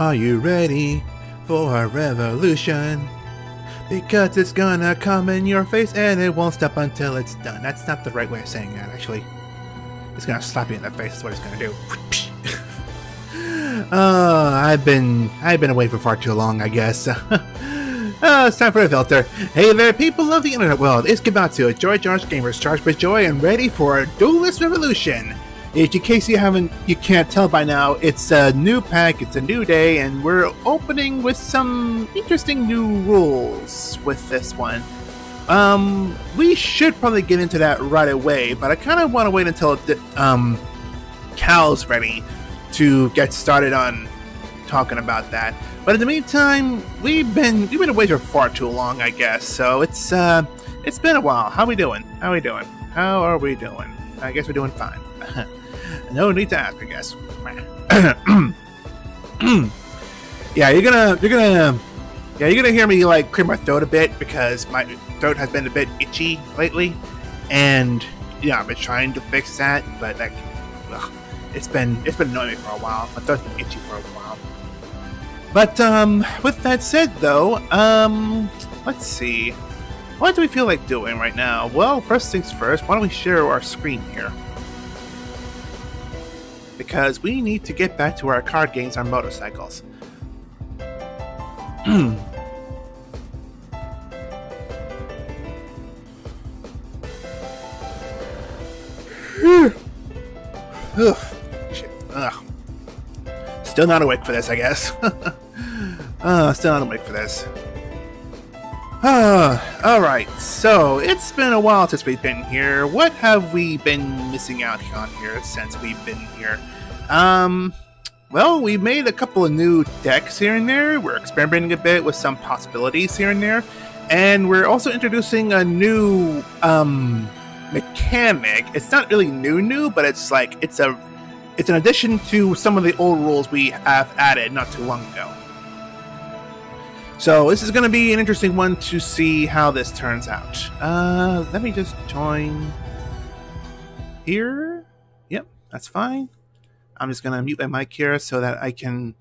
Are you ready for a revolution? Because it's gonna come in your face and it won't stop until it's done. That's not the right way of saying that, actually. It's gonna slap you in the face, is what it's gonna do. I've been away for far too long, I guess. It's time for a filter. Hey there, people of the internet world. It's Kibatu, a Joy Charged Gamers, charged with joy and ready for a duelist revolution. In case you can't tell by now, it's a new pack, it's a new day, and we're opening with some interesting new rules with this one. We should probably get into that right away, but I kind of want to wait until Cal's ready to get started on talking about that. But in the meantime, we've been away for far too long, I guess. So it's been a while. How we doing? How are we doing? I guess we're doing fine. No need to ask, I guess. Yeah, you're gonna hear me like clear my throat a bit because my throat has been a bit itchy lately, and yeah, I've been trying to fix that, but like, it's been annoying me for a while. My throat's been itchy for a while. But with that said, though, let's see, what do we feel like doing right now? Well, first things first, why don't we share our screen here? Because we need to get back to our card games on motorcycles. Ugh, shit. Ugh. Still not awake for this, I guess. Still not awake for this. Alright, so it's been a while since we've been here. What have we been missing out on here since we've been here? Well, we made a couple of new decks here and there. We're experimenting a bit with some possibilities here and there. And we're also introducing a new, mechanic. It's not really new, but it's like, it's an addition to some of the old rules we have added not too long ago. So this is going to be an interesting one to see how this turns out. Let me just join here. Yep, that's fine. I'm just going to mute my mic here so that I can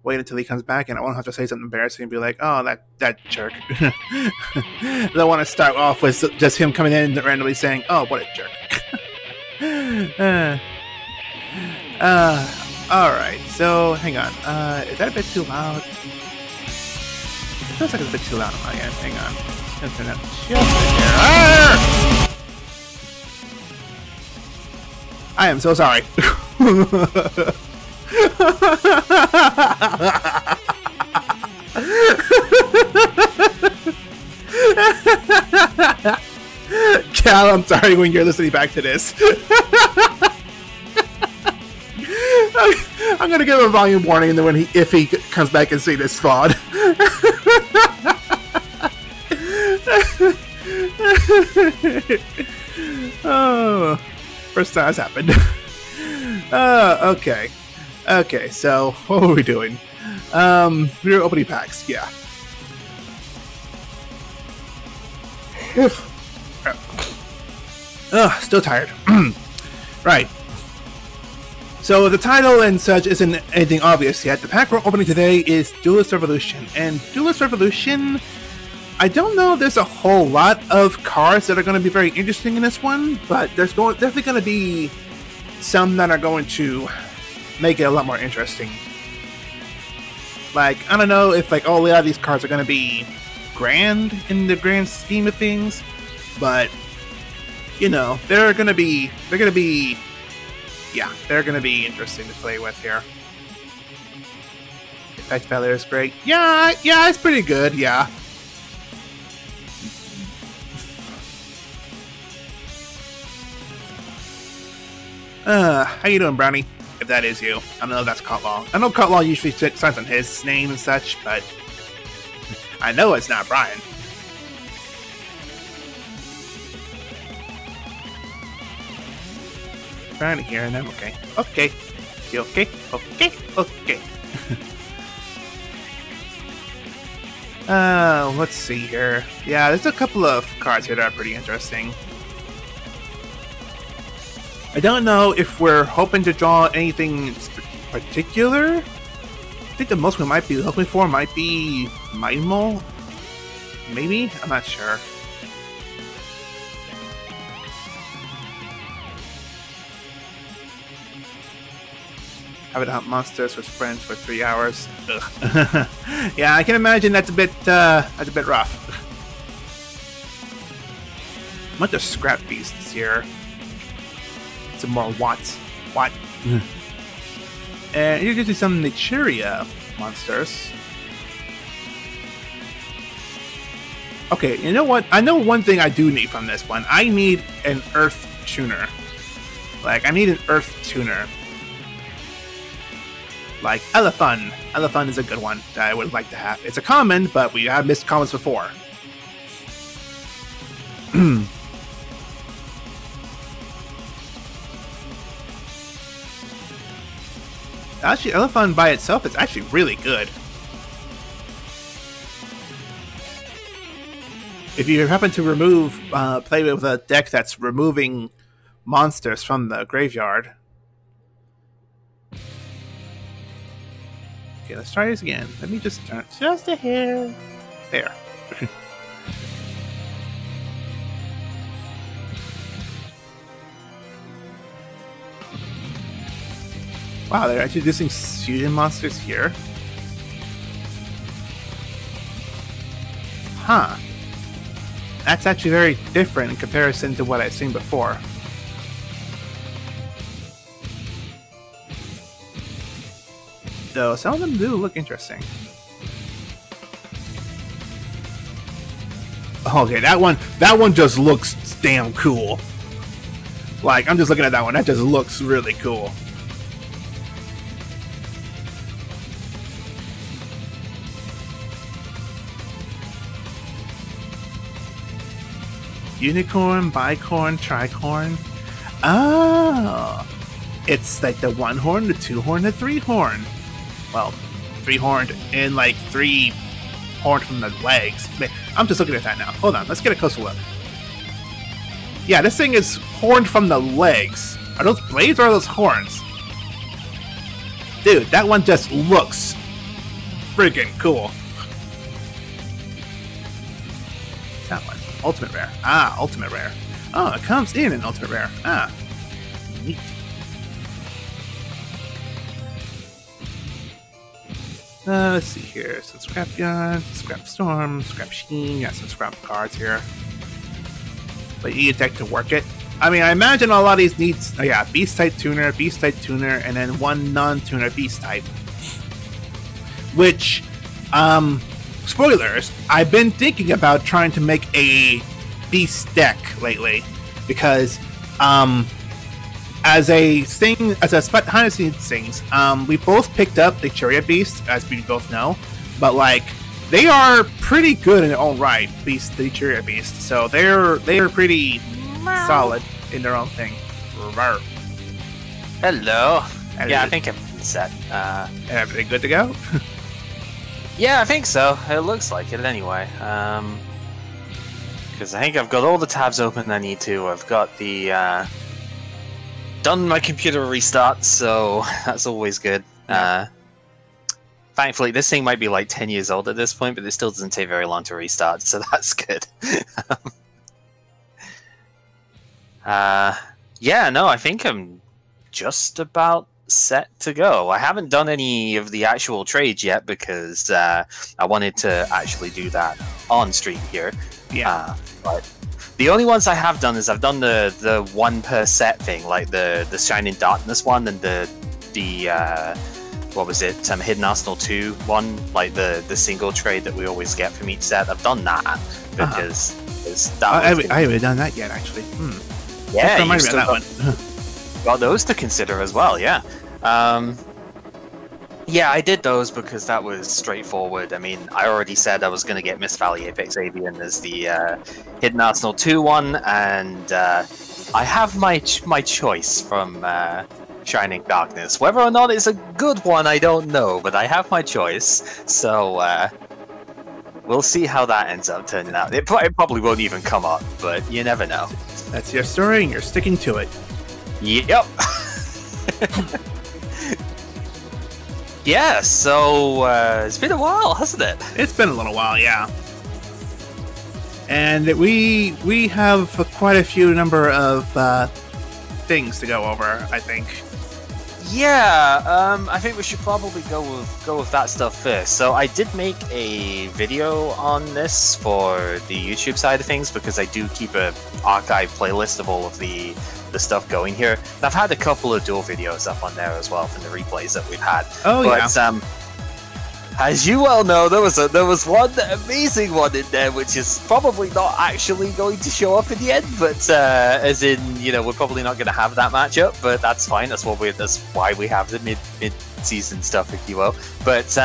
wait until he comes back and I won't have to say something embarrassing and be like, oh, that jerk. I don't want to start off with just him coming in and randomly saying, oh, what a jerk. Alright, so hang on. Is that a bit too loud? It feels like it's a bit too loud on my end. Hang on. Just turn that just a hair. I am so sorry. Cal, I'm sorry when you're listening back to this. I'm gonna give him a volume warning, and then if he comes back and see this fraud. Oh, first time that's happened. Okay, so what were we doing? We were opening packs, yeah. Still tired. Right. So the title and such isn't anything obvious yet. The pack we're opening today is Duelist Revolution. And Duelist Revolution, I don't know if there's a whole lot of cards that are going to be very interesting in this one, but there's definitely going to be some that are going to make it a lot more interesting. Like, I don't know if like all of these cards are going to be grand in the grand scheme of things, but you know, they're going to be interesting to play with here. Effect value is great. Yeah, it's pretty good, yeah. How you doing, Brownie? If that is you. I don't know if that's Cutlaw. I know Cutlaw usually signs on his name and such, but I know it's not Brian. Brownie here, and I'm okay. Okay. You okay? Okay. Let's see here. Yeah, there's a couple of cards here that are pretty interesting. I don't know if we're hoping to draw anything particular, think the most we might be looking for might be Mighty Mole. Maybe? I'm not sure. Having to hunt monsters with friends for 3 hours. Ugh. Yeah, I can imagine that's a bit rough. Bunch of scrap beasts here. Some more Watts. What? And here's usually some Naturia monsters. Okay, you know what? I know one thing I do need from this one. I need an Earth Tuner. Like, I need an Earth Tuner. Like Elephant. Elephant is a good one that I would like to have. It's a common, but we have missed commons before. Actually, Elephant by itself is actually really good. If you happen to remove, play with a deck that's removing monsters from the graveyard. Okay, let's try this again. Let me just turn just a hair. There. Wow, they're introducing fusion monsters here. Huh. That's actually very different in comparison to what I've seen before. Though some of them do look interesting. Okay, that one just looks damn cool. Like, I'm just looking at that one. That just looks really cool. Unicorn, bicorn, tricorn. Oh, it's like the 1 horn, the 2 horn, the 3 horn. Well, 3 horned and like 3 horned from the legs. I'm just looking at that now. Hold on, let's get a closer look. Yeah, this thing is horned from the legs. Are those blades or are those horns? Dude, that one just looks freaking cool. That one. Ultimate rare. Ah, ultimate rare. Oh, it comes in an ultimate rare. Ah. Neat. Let's see here. Some scrap yarn, scrap storm, scrap sheen. Got some scrap cards here. But you need a deck to work it. I mean, I imagine a lot of these needs. Oh yeah, beast type tuner, and then 1 non-tuner beast type. Which, spoilers, I've been thinking about trying to make a beast deck lately because as a thing, as a behind the scenes things, we both picked up the Chariot Beast, as we both know, but like they are pretty good in their own right, the Chariot Beast. So they're pretty solid in their own thing. Hello. Yeah, I think I'm set. Everything good to go? Yeah, I think so. It looks like it anyway. Because I think I've got all the tabs open I need to. I've got the done my computer restart, so that's always good. Thankfully, this thing might be like 10 years old at this point, but it still doesn't take very long to restart, so that's good. Yeah, no, I think I'm just about set to go. I haven't done any of the actual trades yet because I wanted to actually do that on stream here. Yeah. But the only ones I have done is I've done the 1 per set thing, like the Shining Darkness one and the what was it? Hidden Arsenal 2 one, like the single trade that we always get from each set. I've done that because I haven't done that yet, actually. Yeah, you still that one. Got those to consider as well. Yeah. Yeah, I did those because that was straightforward. I mean, I already said I was going to get Mist Valley Apex Avian as the Hidden Arsenal 2 one, and I have my choice from Shining Darkness. Whether or not it's a good one, I don't know, but I have my choice, so we'll see how that ends up turning out. It probably won't even come up, but you never know. That's your story, and you're sticking to it. Yep. Yeah, so it's been a while, hasn't it? It's been a little while, yeah. And we have quite a few number of things to go over, I think. Yeah, I think we should probably go with that stuff first. So I did make a video on this for the YouTube side of things because I do keep an archive playlist of all of the stuff going here. And I've had a couple of duel videos up on there as well from the replays that we've had. Oh, but, yeah. As you well know, there was one amazing one in there, which is probably not actually going to show up in the end. But as in, you know, we're probably not going to have that matchup. But that's fine. That's why we have the mid season stuff, if you will. But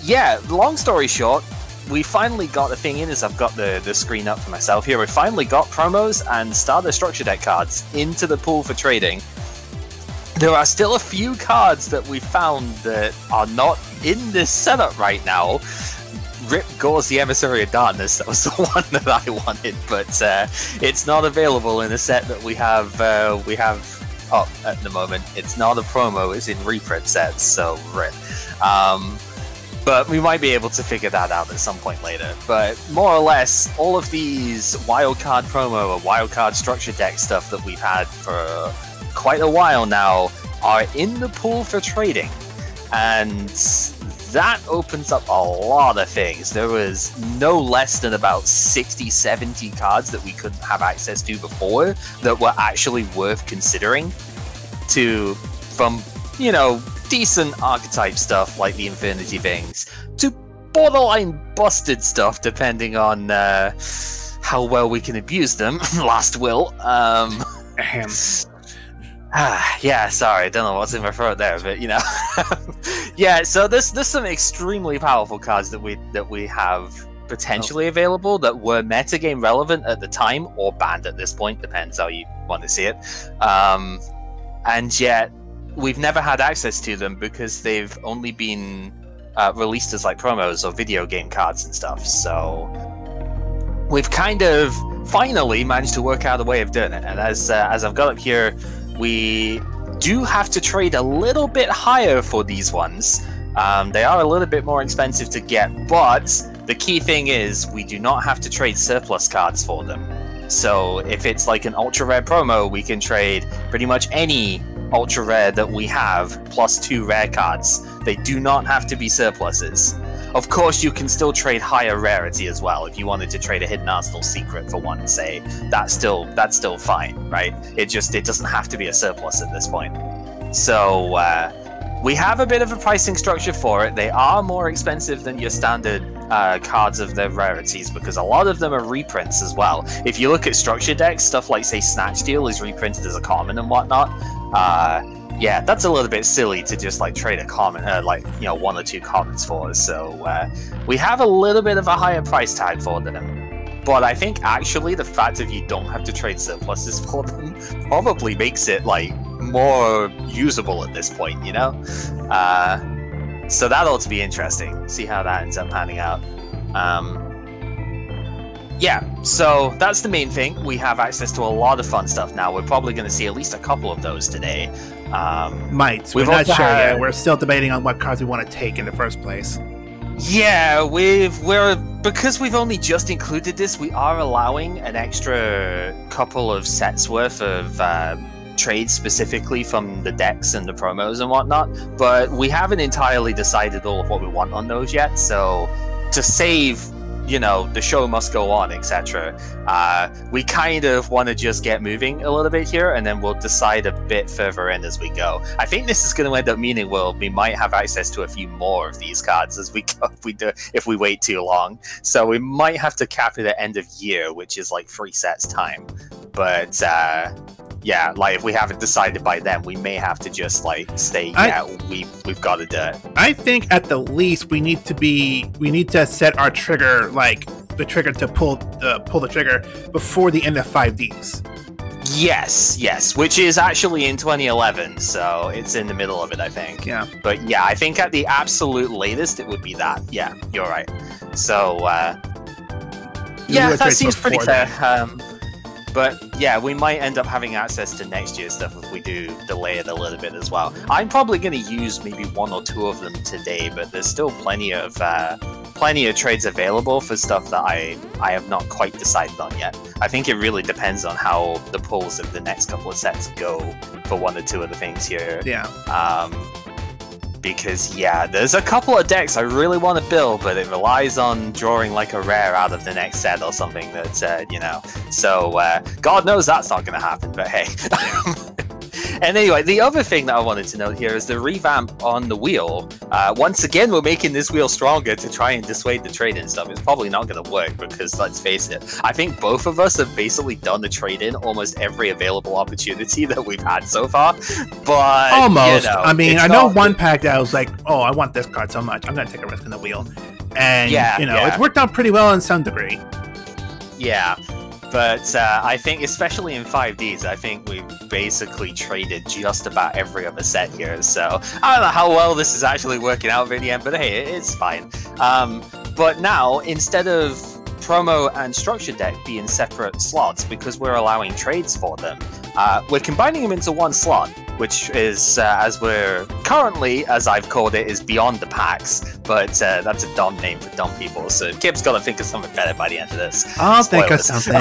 yeah, long story short, we finally got the thing in. As I've got the screen up for myself here, we finally got promos and starter structure deck cards into the pool for trading. There are still a few cards that we found that are not in this setup right now. Rip Gauze the Emissary of Darkness, that was the one that I wanted, but it's not available in the set that we have up at the moment. It's not a promo, it's in reprint sets, so rip. But we might be able to figure that out at some point later. But more or less, all of these wildcard promo or wildcard structure deck stuff that we've had for quite a while now are in the pool for trading, and that opens up a lot of things. There was no less than about 60-70 cards that we couldn't have access to before that were actually worth considering, from, you know, decent archetype stuff like the Infinity things to borderline busted stuff depending on how well we can abuse them. Last will. Yeah, sorry, I don't know what's in my throat there, but you know. Yeah, so there's some extremely powerful cards that we have potentially available that were metagame relevant at the time or banned at this point, depends how you want to see it. And yet we've never had access to them because they've only been released as like promos or video game cards and stuff. So we've kind of finally managed to work out a way of doing it. And as I've got up here, we do have to trade a little bit higher for these ones. They are a little bit more expensive to get, but the key thing is we do not have to trade surplus cards for them. So if it's like an ultra rare promo, we can trade pretty much any ultra rare that we have plus 2 rare cards. They do not have to be surpluses. Of course, you can still trade higher rarity as well. If you wanted to trade a Hidden Arsenal secret for one, say, that's still fine, right? It doesn't have to be a surplus at this point. So we have a bit of a pricing structure for it. They are more expensive than your standard cards of their rarities because a lot of them are reprints as well. If you look at structure decks, stuff like, say, Snatch Steal is reprinted as a common and whatnot. Yeah, that's a little bit silly to just like trade a common, like, you know, 1 or 2 commons for. So we have a little bit of a higher price tag for them. But I think actually the fact that you don't have to trade surpluses for them probably makes it like more usable at this point, you know? So that ought to be interesting. See how that ends up panning out. Yeah, so that's the main thing. We have access to a lot of fun stuff now. We're probably going to see at least a couple of those today. We're not sure yet. We're still debating on what cards we want to take in the first place. Yeah, because we've only just included this, we are allowing an extra couple of sets worth of trades specifically from the decks and the promos and whatnot, but we haven't entirely decided all of what we want on those yet, so to save, you know, the show must go on, etc. We kind of want to just get moving a little bit here, and then we'll decide a bit further in as we go. I think this is going to end up meaning we might have access to a few more of these cards as we go, if we wait too long. So we might have to cap it at end of year, which is like 3 sets time. But yeah, like if we haven't decided by then, we may have to just like stay. We've got to do it. I think at the least we need to set our trigger, like the trigger to pull the trigger before the end of 5Ds. Yes, which is actually in 2011, so it's in the middle of it, I think. Yeah. But yeah, I think at the absolute latest it would be that. Yeah, you're right. So yeah, that seems pretty fair. But yeah, we might end up having access to next year's stuff if we do delay it a little bit as well. I'm probably going to use maybe 1 or 2 of them today, but there's still plenty of trades available for stuff that I have not quite decided on yet. I think it really depends on how the pulls of the next couple of sets go for 1 or 2 of the things here. Yeah. Because yeah, there's a couple of decks I really want to build, but it relies on drawing like a rare out of the next set or something that, you know. So God knows that's not going to happen, but hey. And anyway, the other thing that I wanted to note here is the revamp on the wheel. Once again, we're making this wheel stronger to try and dissuade the trade and stuff. It's probably not going to work because, let's face it, I think both of us have basically done the trade-in almost every available opportunity that we've had so far. But almost. You know, I mean, I know one pack that I was like, oh, I want this card so much. I'm going to take a risk on the wheel. And, you know, it's worked out pretty well in some degree. Yeah. But I think, especially in 5Ds, I think we've basically traded just about every other set here. So I don't know how well this is actually working out in the end, but hey, it's fine. But now, instead of promo and structure deck being separate slots, because we're allowing trades for them, we're combining them into one slot, which is, as we're currently, as I've called it, is Beyond the Packs, but that's a dumb name for dumb people, so Kip's got to think of something better by the end of this. I'll think of something.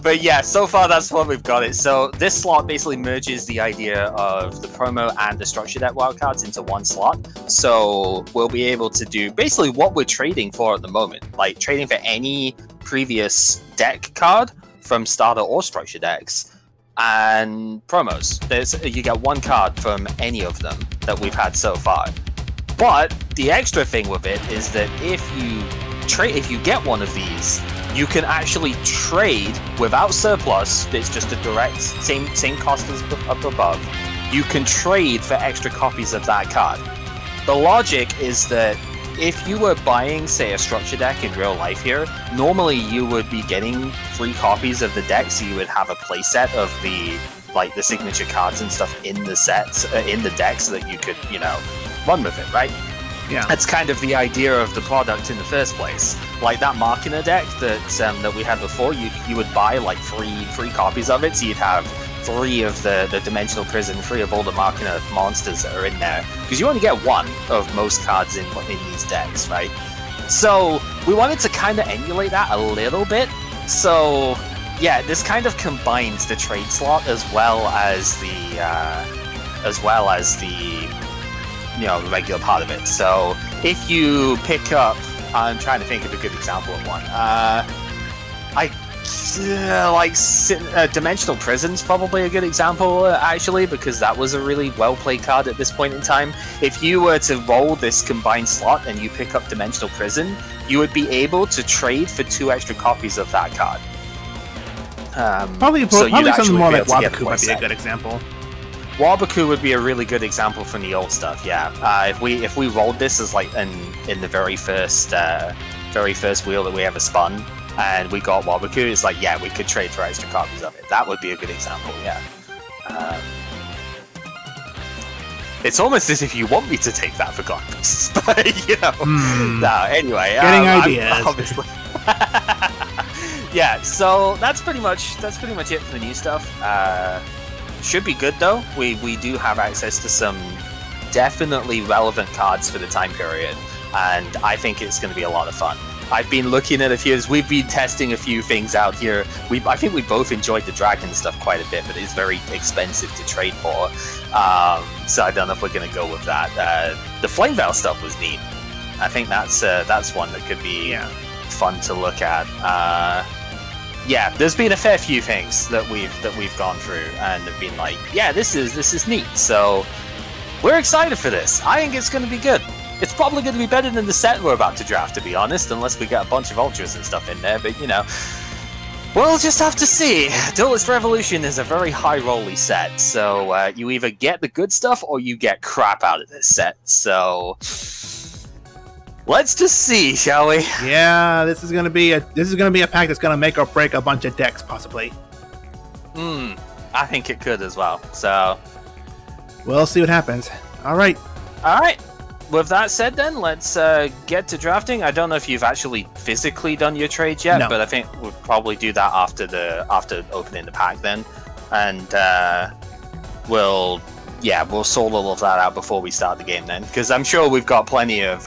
But yeah, so far that's what we've got it. So this slot basically merges the idea of the promo and the structure deck wildcards into one slot, so we'll be able to do basically what we're trading for at the moment, like trading for any previous deck card from starter or structure decks, and promos. You get one card from any of them that we've had so far. But the extra thing with it is that if you get one of these, you can actually trade without surplus. It's just a direct same cost as up above. You can trade for extra copies of that card. The logic is that if you were buying, say, a structure deck in real life here, normally you would be getting 3 copies of the deck, so you would have a playset of the signature cards and stuff in the sets, in the deck, so that you could, you know, run with it, right? Yeah. That's kind of the idea of the product in the first place. Like that Machina deck that we had before, you would buy like three copies of it, so you'd have 3 of the Dimensional Prison, 3 of all the Machina monsters that are in there, because you only get 1 of most cards in these decks, right? So we wanted to kind of emulate that a little bit. So yeah, this kind of combines the trade slot as well as the you know, the regular part of it. So if you pick up, I'm trying to think of a good example of one. Dimensional Prison's probably a good example, actually, because that was a really well-played card at this point in time. If you were to roll this combined slot and you pick up Dimensional Prison, you would be able to trade for 2 extra copies of that card. Probably something more like Wabaku might be a good example. Wabaku would be a really good example from the old stuff, yeah. If we rolled this as like in the very first wheel that we ever spun, and we got Wabaku, it's like, yeah, we could trade for extra copies of it. That would be a good example, yeah. It's almost as if you want me to take that for context, but you know. No, anyway, getting ideas. Obviously. Yeah, so that's pretty much it for the new stuff. Should be good though. We do have access to some definitely relevant cards for the time period, and I think it's going to be a lot of fun. I've been looking at a few. We've been testing a few things out here. I think we both enjoyed the dragon stuff quite a bit, but it's very expensive to trade for. So I don't know if we're going to go with that. The Flame Veil stuff was neat. I think that's one that could be fun to look at. Yeah, there's been a fair few things that we've gone through and have been like, yeah, this is neat. So we're excited for this. I think it's going to be good. It's probably going to be better than the set we're about to draft, to be honest, unless we get a bunch of ultras and stuff in there. But you know, we'll just have to see. Duelist Revolution is a very high-rolly set, so you either get the good stuff or you get crap out of this set. So let's just see, shall we? Yeah, this is gonna be a pack that's gonna make or break a bunch of decks, possibly. I think it could as well. So we'll see what happens. All right. with that said, then let's get to drafting. I don't know if you've actually physically done your trades yet, but I think we'll probably do that after opening the pack then, and we'll sort all of that out before we start the game then, because I'm sure we've got plenty of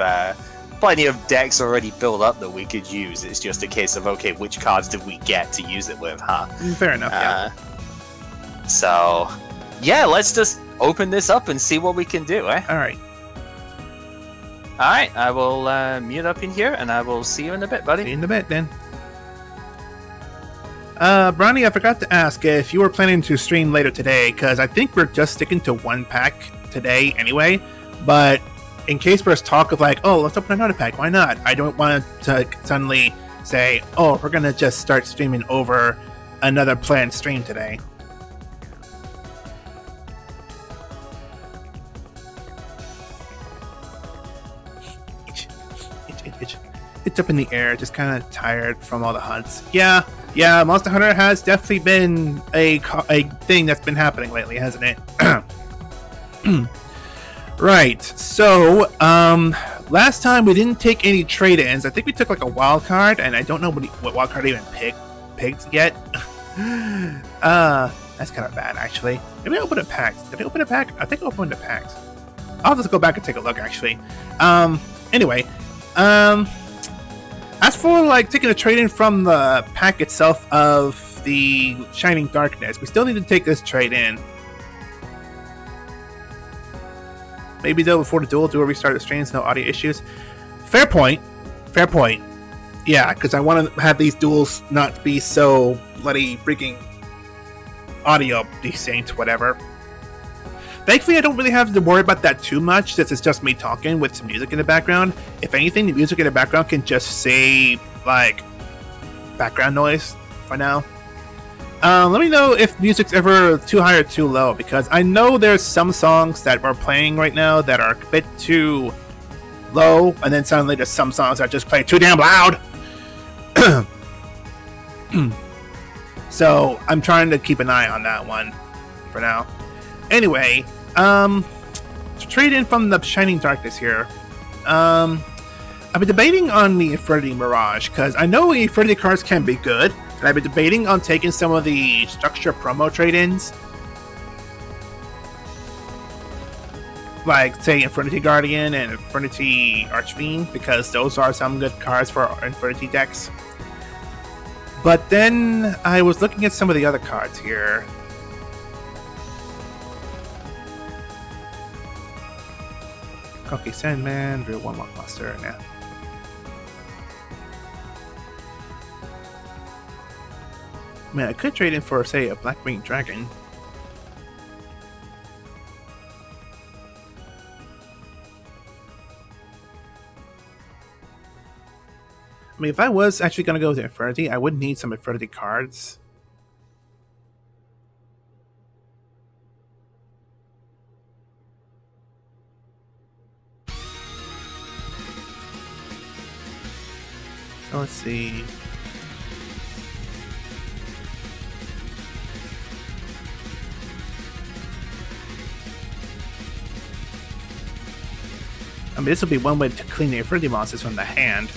decks already built up that we could use. It's just a case of, okay, which cards did we get to use it with, huh? Fair enough. Yeah. So, yeah, let's just open this up and see what we can do, eh? All right. Alright, I will mute up in here, and I will see you in a bit, buddy. See you in a bit, then. Bronny, I forgot to ask if you were planning to stream later today, because I think we're just sticking to one pack today anyway, but in case there's talk of like, oh, let's open another pack, why not? I don't want to suddenly say, oh, we're going to just start streaming over another planned stream today. It's up in the air, just kind of tired from all the hunts. Yeah, Monster Hunter has definitely been a thing that's been happening lately, hasn't it? Right, so, last time we didn't take any trade-ins. I think we took like a wild card, and I don't know what wild card I even picked yet. That's kind of bad, actually. Maybe I opened a pack. Did I open a pack? I think I opened a pack. I'll just go back and take a look, actually. Anyway, as for like taking a trade-in from the pack itself of the Shining Darkness, we still need to take this trade-in. Maybe though before the duel, do a restart of the streams, no audio issues. Fair point. Fair point. Yeah, because I want to have these duels not be so bloody freaking audio desynced, whatever. Thankfully, I don't really have to worry about that too much, since it's just me talking with some music in the background. If anything, the music in the background can just say, like, background noise for now. Let me know if music's ever too high or too low, because I know there's some songs that we're playing right now that are a bit too low, and then suddenly there's some songs that just play too damn loud. So, I'm trying to keep an eye on that one for now. Anyway, to trade in from the Shining Darkness here, I've been debating on the Infinity Mirage, because I know the Infinity cards can be good, and I've been debating on taking some of the Structure promo trade-ins. Like, say, Infinity Guardian and Infinity Archfiend, because those are some good cards for Infinity decks. But then, I was looking at some of the other cards here. Cocky Sandman, Real One Blockbuster, nah. Man, I could trade in for, say, a Black Winged Dragon. I mean, if I was actually going to go with Infinity, I would need some Infinity cards. So let's see. I mean, this will be one way to clean the Infinity monsters from the hand.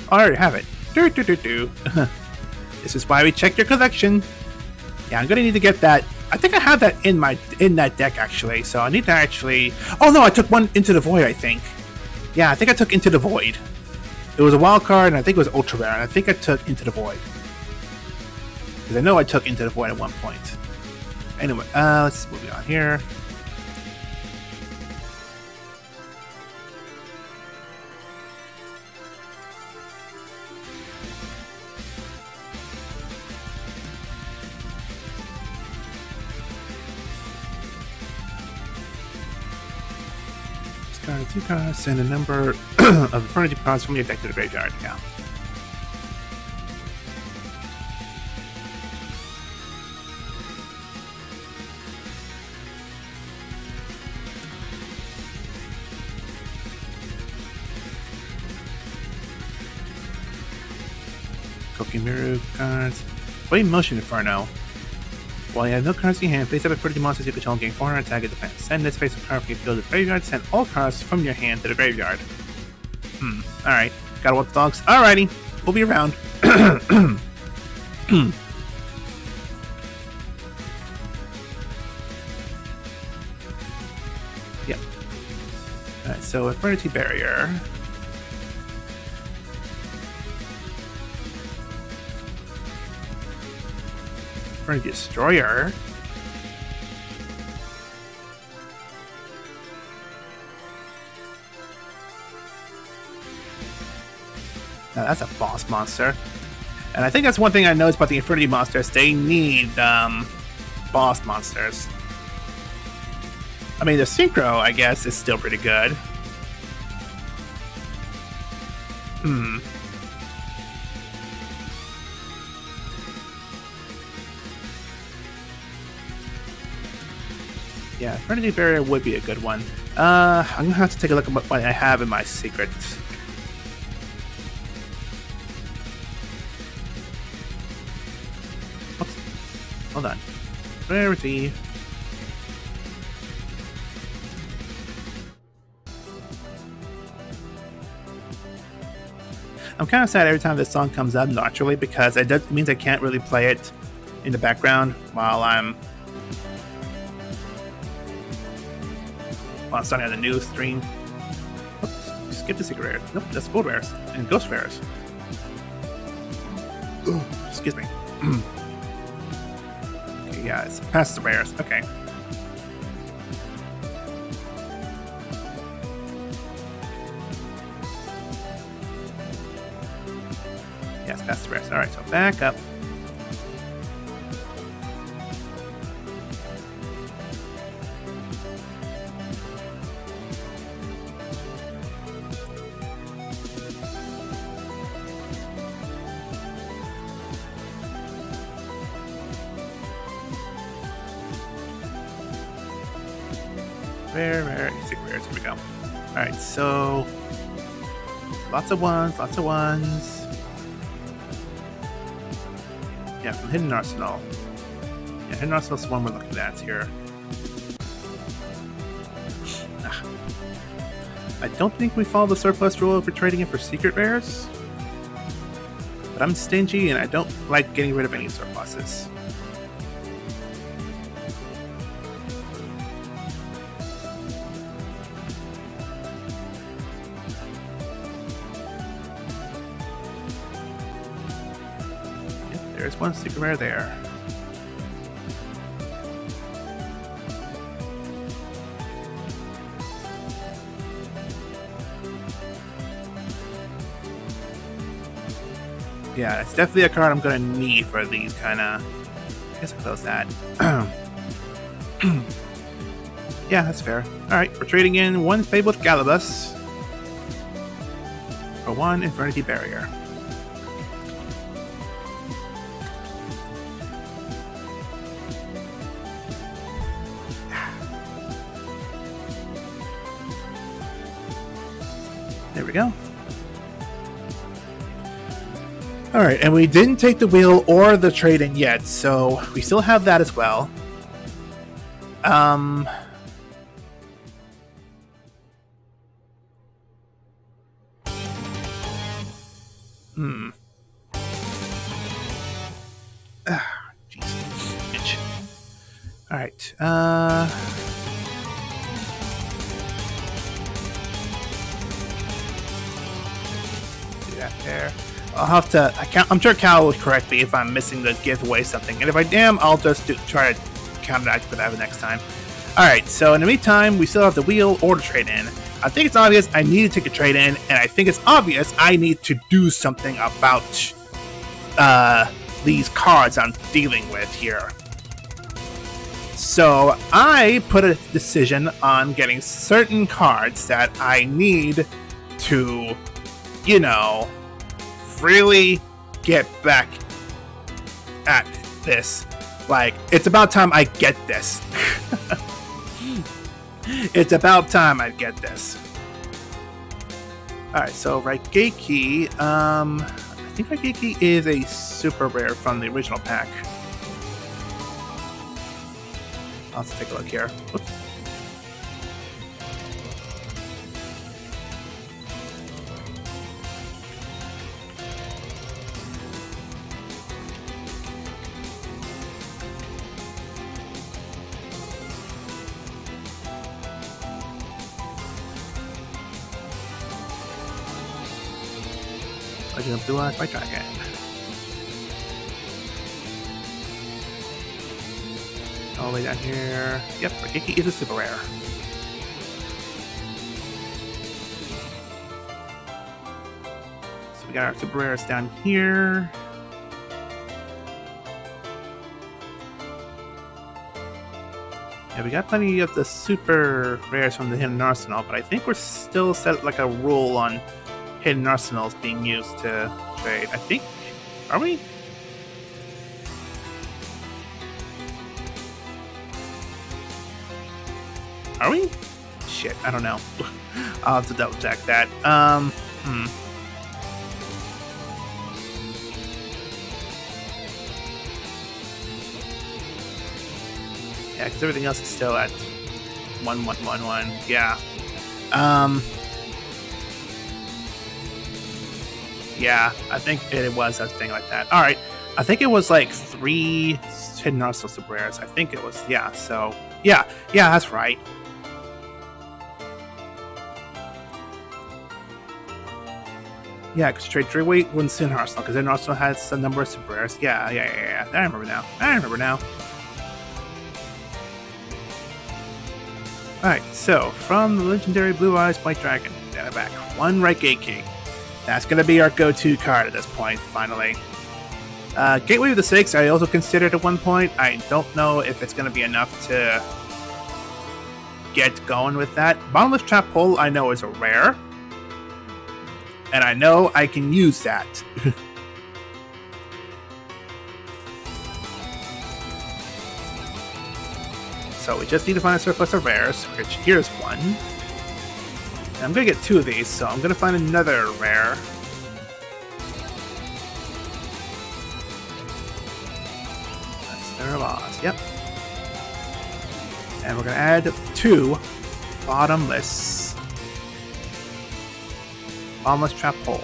I already have it. This is why we check your collection. Yeah, I'm gonna need to get that. I think I have that in that deck actually. So I need to actually. Oh no, I took one Into the Void. I think. Yeah, I think I took Into the Void. It was a wild card, and I think it was ultra rare. And I think I took Into the Void because I know I took Into the Void at one point. Anyway, let's move on here. Discard 2 cards and a number of Infinity cards from your deck to the graveyard. Yeah. Kokimiru cards. Wait, Motion Inferno. While you have no cards in your hand, face up Infinity monsters you control and gain 400 attack and defense. Send this face of card from your field to the graveyard. Send all cards from your hand to the graveyard. Alright. Gotta walk the dogs. Alrighty. We'll be around. Yep. Alright, so Infinity Barrier. Infinity Destroyer. Now that's a boss monster. And I think that's one thing I noticed about the Infinity monsters. They need boss monsters. I mean, the Synchro, I guess, is still pretty good. Yeah, Infinity Barrier would be a good one. I'm gonna have to take a look at what I have in my secret. Oops. Hold on. Where is he? I'm kind of sad every time this song comes up naturally because it means I can't really play it in the background while I'm starting on the news stream. Oops, skip the secret rares. Nope, that's gold rares and ghost rares. Ooh, excuse me. Okay, yeah, it's past the rares. Okay. Yes, past the rares. Alright, so back up. Rare, secret rares, here we go. Alright, so lots of ones. Yeah, from Hidden Arsenal. Yeah, Hidden Arsenal's the one we're looking at here. I don't think we follow the surplus rule for trading it for secret rares. But I'm stingy and I don't like getting rid of any surpluses. There's one secret rare there. Yeah, it's definitely a card I'm gonna need for these kind of. I guess I'll close that. Yeah, that's fair. Alright, we're trading in one Fabled Galibus for one Infinity Barrier. There we go. Alright, and we didn't take the wheel or the trade-in yet, so we still have that as well. Jeez. Itch. Alright, there. I'll have to. I'm sure Cal will correct me if I'm missing the giveaway something, and if I am, I'll just try to counteract for that the next time. All right. So in the meantime, we still have the wheel or the trade-in. I think it's obvious I need to take a trade-in, and I think it's obvious I need to do something about these cards I'm dealing with here. So I put a decision on getting certain cards that I need to, you know, really get back at this. Like, it's about time I get this. It's about time I get this. Alright, so Raigeki, I think Raigeki is a super rare from the original pack. Let's take a look here. Oops. Legend of Duelist by Dragon. All the way down here. Yep, Rikiki is a super rare. So we got our super rares down here. Yeah, we got plenty of the super rares from the Hidden Arsenal, but I think we're still set like a rule on Hidden Arsenals being used to trade. I think. Are we? Are we? Shit, I don't know. I'll have to double check that. Yeah, because everything else is still at 1111. Yeah. Yeah, I think it was a thing like that. All right, I think it was like 3 Hidden Arsenal super rares. I think it was. Yeah. So yeah, that's right. Yeah, because trade 3-way wins Hidden Arsenal, because Hidden Arsenal has a number of super rares. Yeah. I remember now. Alright, so from the legendary Blue Eyes White Dragon, down back, 1 Right Gate King. That's going to be our go-to card at this point, finally. Gateway of the Six, I also considered at one point. I don't know if it's going to be enough to get going with that. Bottomless Trap Hole, I know is a rare. And I know I can use that. So we just need to find a surplus of rares, which here's 1. And I'm going to get 2 of these, so I'm going to find another rare. That's their loss, yep. And we're going to add 2 bottomless Trap Hole.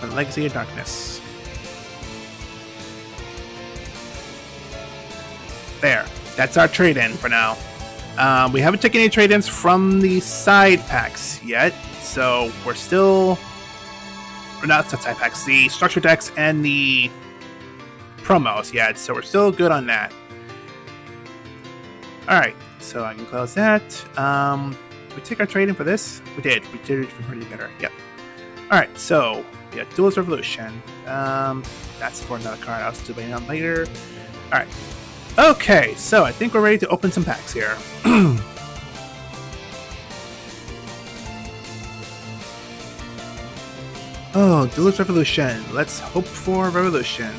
And Legacy of Darkness. There. That's our trade-in for now. We haven't taken any trade-ins from the side packs yet, so we're still... Or not the side packs, the structure decks and the promos yet, so we're still good on that. Alright, so I can close that. Did we take our trade-in for this? We did. We did it from pretty better. Yep. Alright, so we got Duelist Revolution. That's for another card I'll still waiting on later. Alright. Okay, so I think we're ready to open some packs here. Oh, Duelist Revolution. Let's hope for Revolution.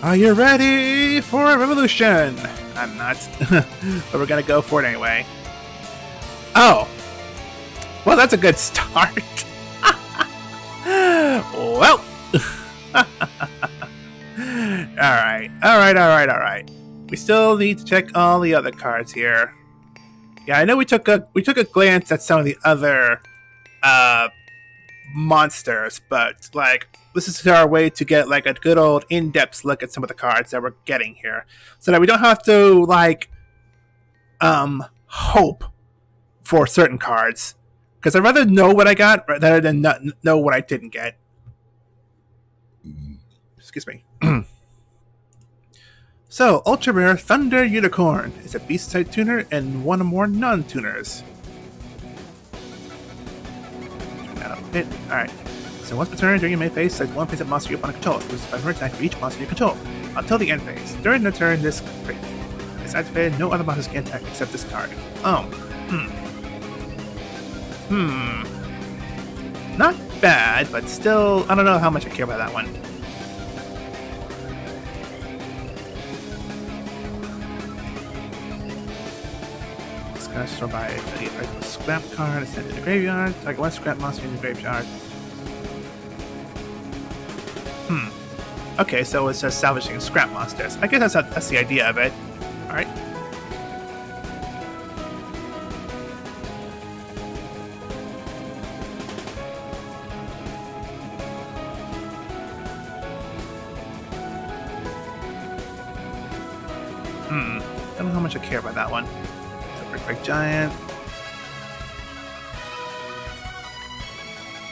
Are you ready for a revolution? I'm not. But we're gonna go for it anyway. Oh! Well, that's a good start. Well! Alright. We still need to check all the other cards here. Yeah, I know we took a glance at some of the other monsters, but like this is our way to get like a good old in-depth look at some of the cards that we're getting here, so that we don't have to like hope for certain cards, because I'd rather know what I got rather than not know what I didn't get. Excuse me. So, Ultra Rare Thunder Unicorn is a beast type tuner and one or more non-tuners. Turn that up a bit. Alright. So once per turn, during your main phase, select 1 face-up monster you opponent controls. Loses 500 attack for each monster you control until the end phase. During the turn, this crit is activated. No other monsters can attack except this card. Oh. Not bad, but still, I don't know how much I care about that one. Store by a scrap card, sent to the graveyard. Target 1 scrap monster in the graveyard. Okay, so it's just salvaging scrap monsters. I guess that's the idea of it. Alright. Don't know how much I care about that one. Super Quick Giant.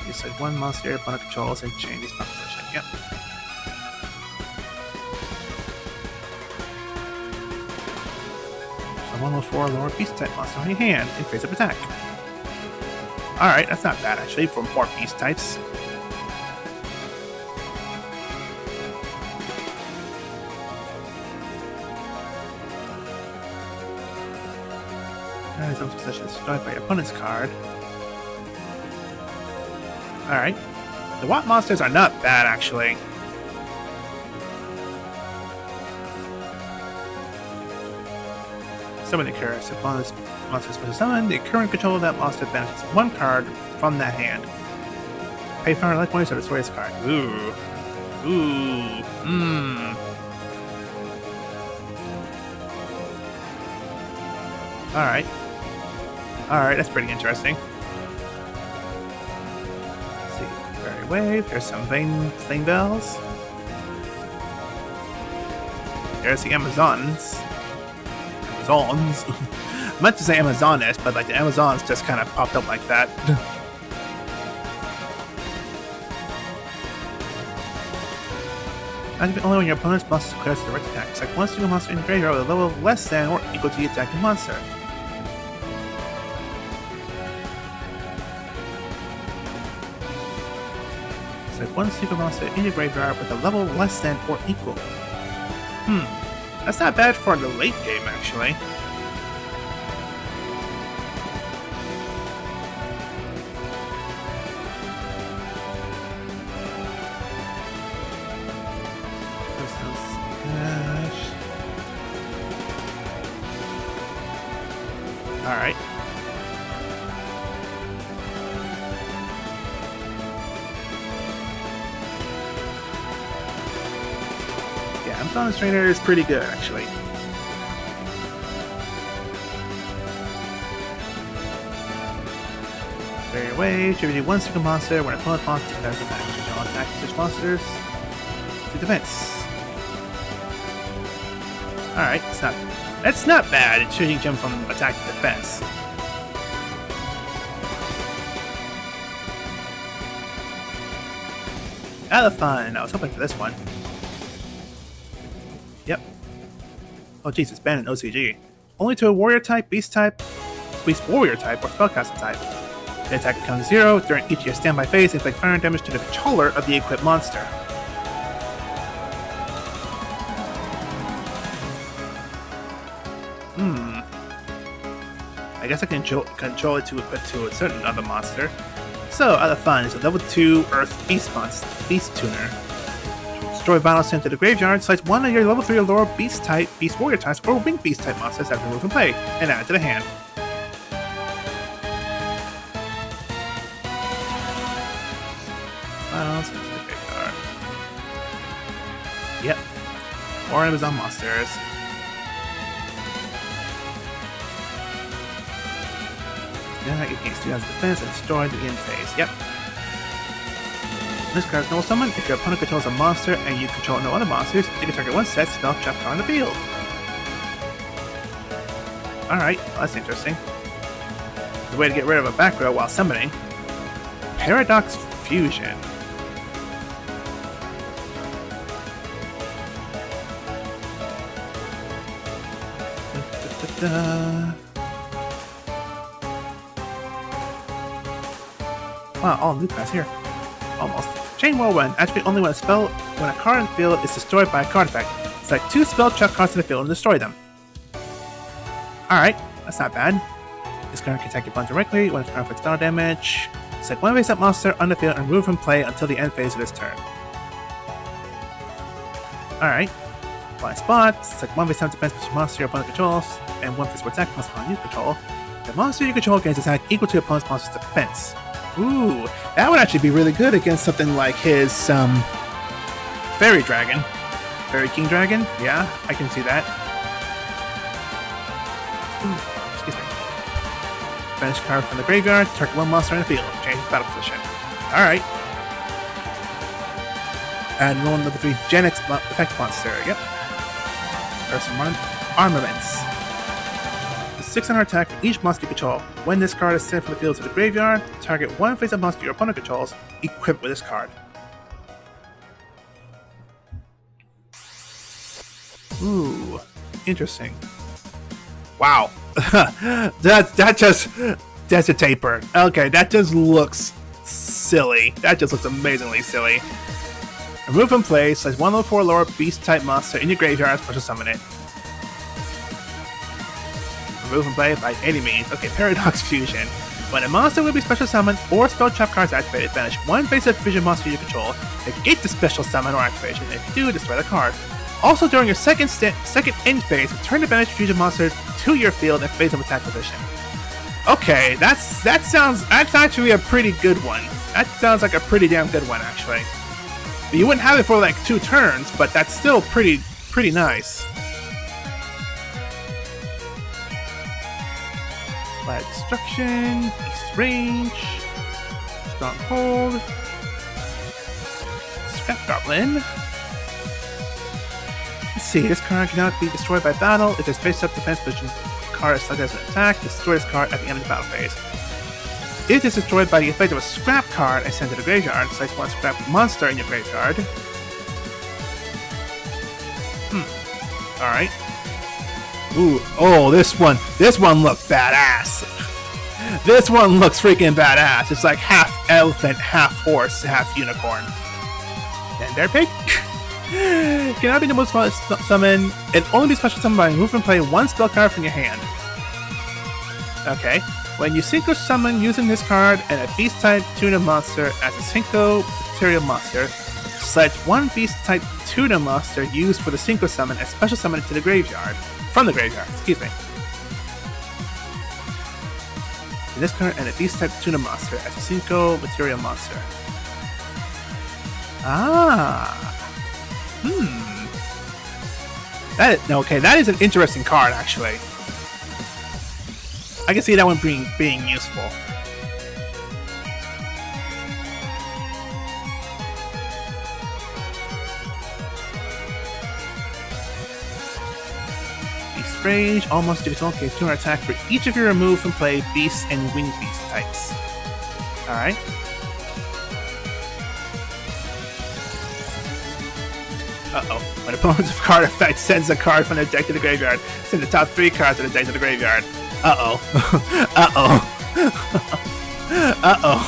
You said one monster opponent controls and changes composition. Yep. So 104 lower beast type monster on your hand in face of attack. Alright, that's not bad actually for more beast types. Some possession is destroyed by your opponent's card. Alright. The Watt monsters are not bad, actually. Summon the curse. If one of these monsters was summoned, the current control of that monster benefits one card from that hand. Pay for like one to destroy his card. Ooh. Ooh. Mmm. Alright. Alright, that's pretty interesting. Let's see. Fairy Wave. There's some Flame Bells. There's the Amazons. Amazons. I meant to say Amazoness, but like the Amazons just kind of popped up like that. Activate only when your opponent's monster declares direct attack. Select one single monster in the graveyard with a level less than or equal to the attacking monster. Select one single monster in the graveyard with a level less than or equal. That's not bad for the late game, actually. Alright. Yeah, Amazon's Trainer is pretty good, actually. Fairy Wave, tribute one single monster when opponent monster does attack. Choose all attack switch monsters to defense. Alright, that's not bad. It's shooting jump from attack to defense. Elephant! I was hoping for this one. Yep. Oh jeez, it's banned in OCG. Only to a warrior type, beast warrior type, or spellcaster type. The attack becomes 0 during each of your standby phase, inflict fire damage to the controller of the equipped monster. I guess I can control it to equip to a certain other monster. So, Elephant is a level 2 Earth Beast Tuner. Destroy Battle Center to the graveyard, select one of your level 3 or lower Beast type, Beast Warrior types, or Winged Beast type monsters have removed from play, and add to the hand. Battle Center to the graveyard. Yep. More Amazon monsters. It gains 2 defense and destroy the end phase. Yep. This card's no summon. If your opponent controls a monster and you control no other monsters, you can target one set spell trap card on the field. Alright, well, that's interesting. The way to get rid of a back row while summoning. Paradox Fusion. Wow, all new cards here. Almost. Chain Whirlwind. Activate only when a card in the field is destroyed by a card effect. Select 2 spell check cards in the field and destroy them. Alright, that's not bad. This card can attack your opponent directly when it's card inflicts battle damage. Select one face-up monster on the field and remove from play until the end phase of this turn. Alright. Blind Spot. Select one face-up defense monster your opponent controls, and one face-up attack monster you control. The monster you control gains attack equal to your opponent's monster's defense. Ooh, that would actually be really good against something like his Fairy Dragon. Fairy King Dragon? Yeah, I can see that. Ooh, excuse me. Banish card from the graveyard, target one monster in the field. Change battle position. Alright. And roll number 3, Gen X effect monster. Yep. There's some armaments. 600 attack for each monster you control. When this card is sent from the field to the graveyard, target one face-up monster your opponent controls, equipped with this card. Ooh, interesting. Wow, that's a taper. Okay, that just looks silly. That just looks amazingly silly. Remove from play, select 1 level 4 lower beast type monster in your graveyard, special summon it. Remove from play by any means. Okay, Paradox Fusion. When a monster will be special summoned or spell trap cards activated, banish one basic fusion monster you control, negate the special summon or activation, and if you do, destroy the card. Also, during your second end phase, return the banished fusion monster to your field and phase of attack position. Okay, that's actually a pretty good one. That sounds like a pretty damn good one, actually. But you wouldn't have it for like 2 turns, but that's still pretty nice. Flat Destruction, East Range, Stronghold, Scrap Goblin. Let's see, this card cannot be destroyed by battle. If its face-up defense position card is selected as an attack, destroy this card at the end of the battle phase. If it is destroyed by the effect of a scrap card and sent to the graveyard, select one scrap monster in your graveyard. Alright. Ooh, oh, this one looks badass. This one looks freaking badass. It's like half elephant, half horse, half unicorn. And there, pig. Cannot be the most summon. It only be special summoned by move and play 1 spell card from your hand. Okay. When you synchro summon using this card and a beast type tuna monster as a synchro material monster, select 1 beast type tuna monster used for the synchro summon and special summon it to the graveyard. From the graveyard, excuse me. In this card and a beast type tuna monster as a synchro material monster. Ah. That is an interesting card, actually. I can see that one being useful. Beast Rage, almost do its own case 200 attack for each of your removed from play beast and winged beast types. Alright. Uh-oh. When opponent's card effect sends a card from the deck to the graveyard, send the top 3 cards of the deck to the graveyard. Uh-oh. Uh-oh. Uh-oh.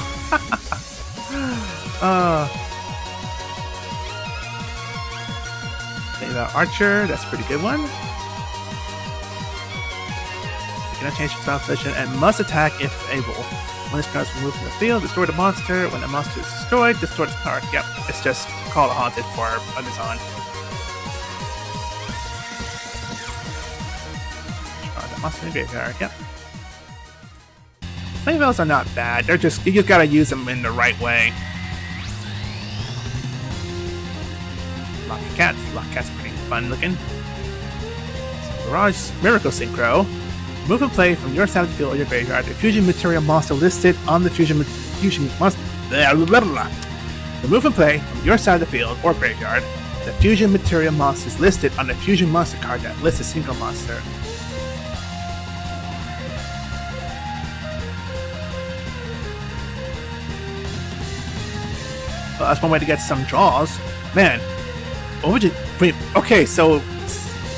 Okay, the Archer, that's a pretty good one. You cannot change your style position and must attack if able. When this card is removed from the field, destroy the monster. When the monster is destroyed, destroy this card. Yep, it's just Call a Haunted for Amazon. Monster in the graveyard, yep. Flame Veils are not bad. They're just, you just gotta use them in the right way. Lockcat's pretty fun looking. Mirage Miracle Synchro. Move and play from your side of the field or your graveyard the fusion material monster listed on the fusion monster. Remove and play from your side of the field or graveyard the fusion material monsters listed on the fusion monster card that lists a single monster. Well, that's one way to get some draws. Man, what would you... Okay, so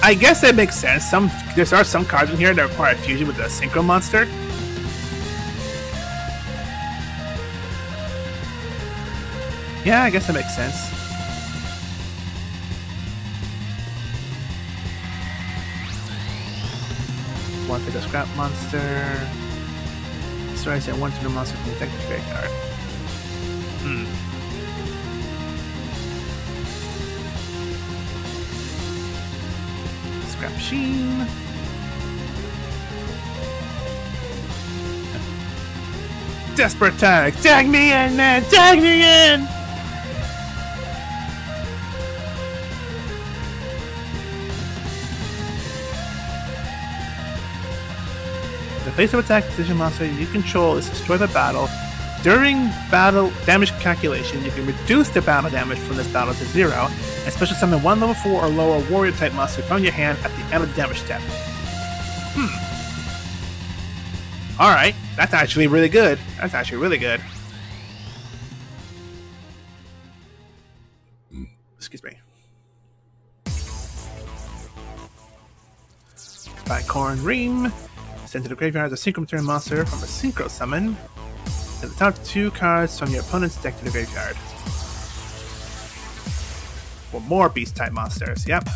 I guess that makes sense. There are some cards in here that require fusion with the synchro monster. Yeah, I guess that makes sense. One for the scrap monster. Sorry, I said one to the monster from the deck to the graveyard. Scrap Sheen. Desperate tag! Tag me in, man! Tag me in! The face-up attack decision monster you control is destroyed by battle. During battle damage calculation, you can reduce the battle damage from this battle to 0, and special summon one level 4 or lower warrior type monster from your hand at the end of the damage step. Alright, that's actually really good. That's actually really good. Excuse me. Bicorn Ream. Send to the graveyard as a synchro return monster from a synchro summon. Send the top 2 cards from your opponent's deck to the graveyard. For more beast type monsters, yep.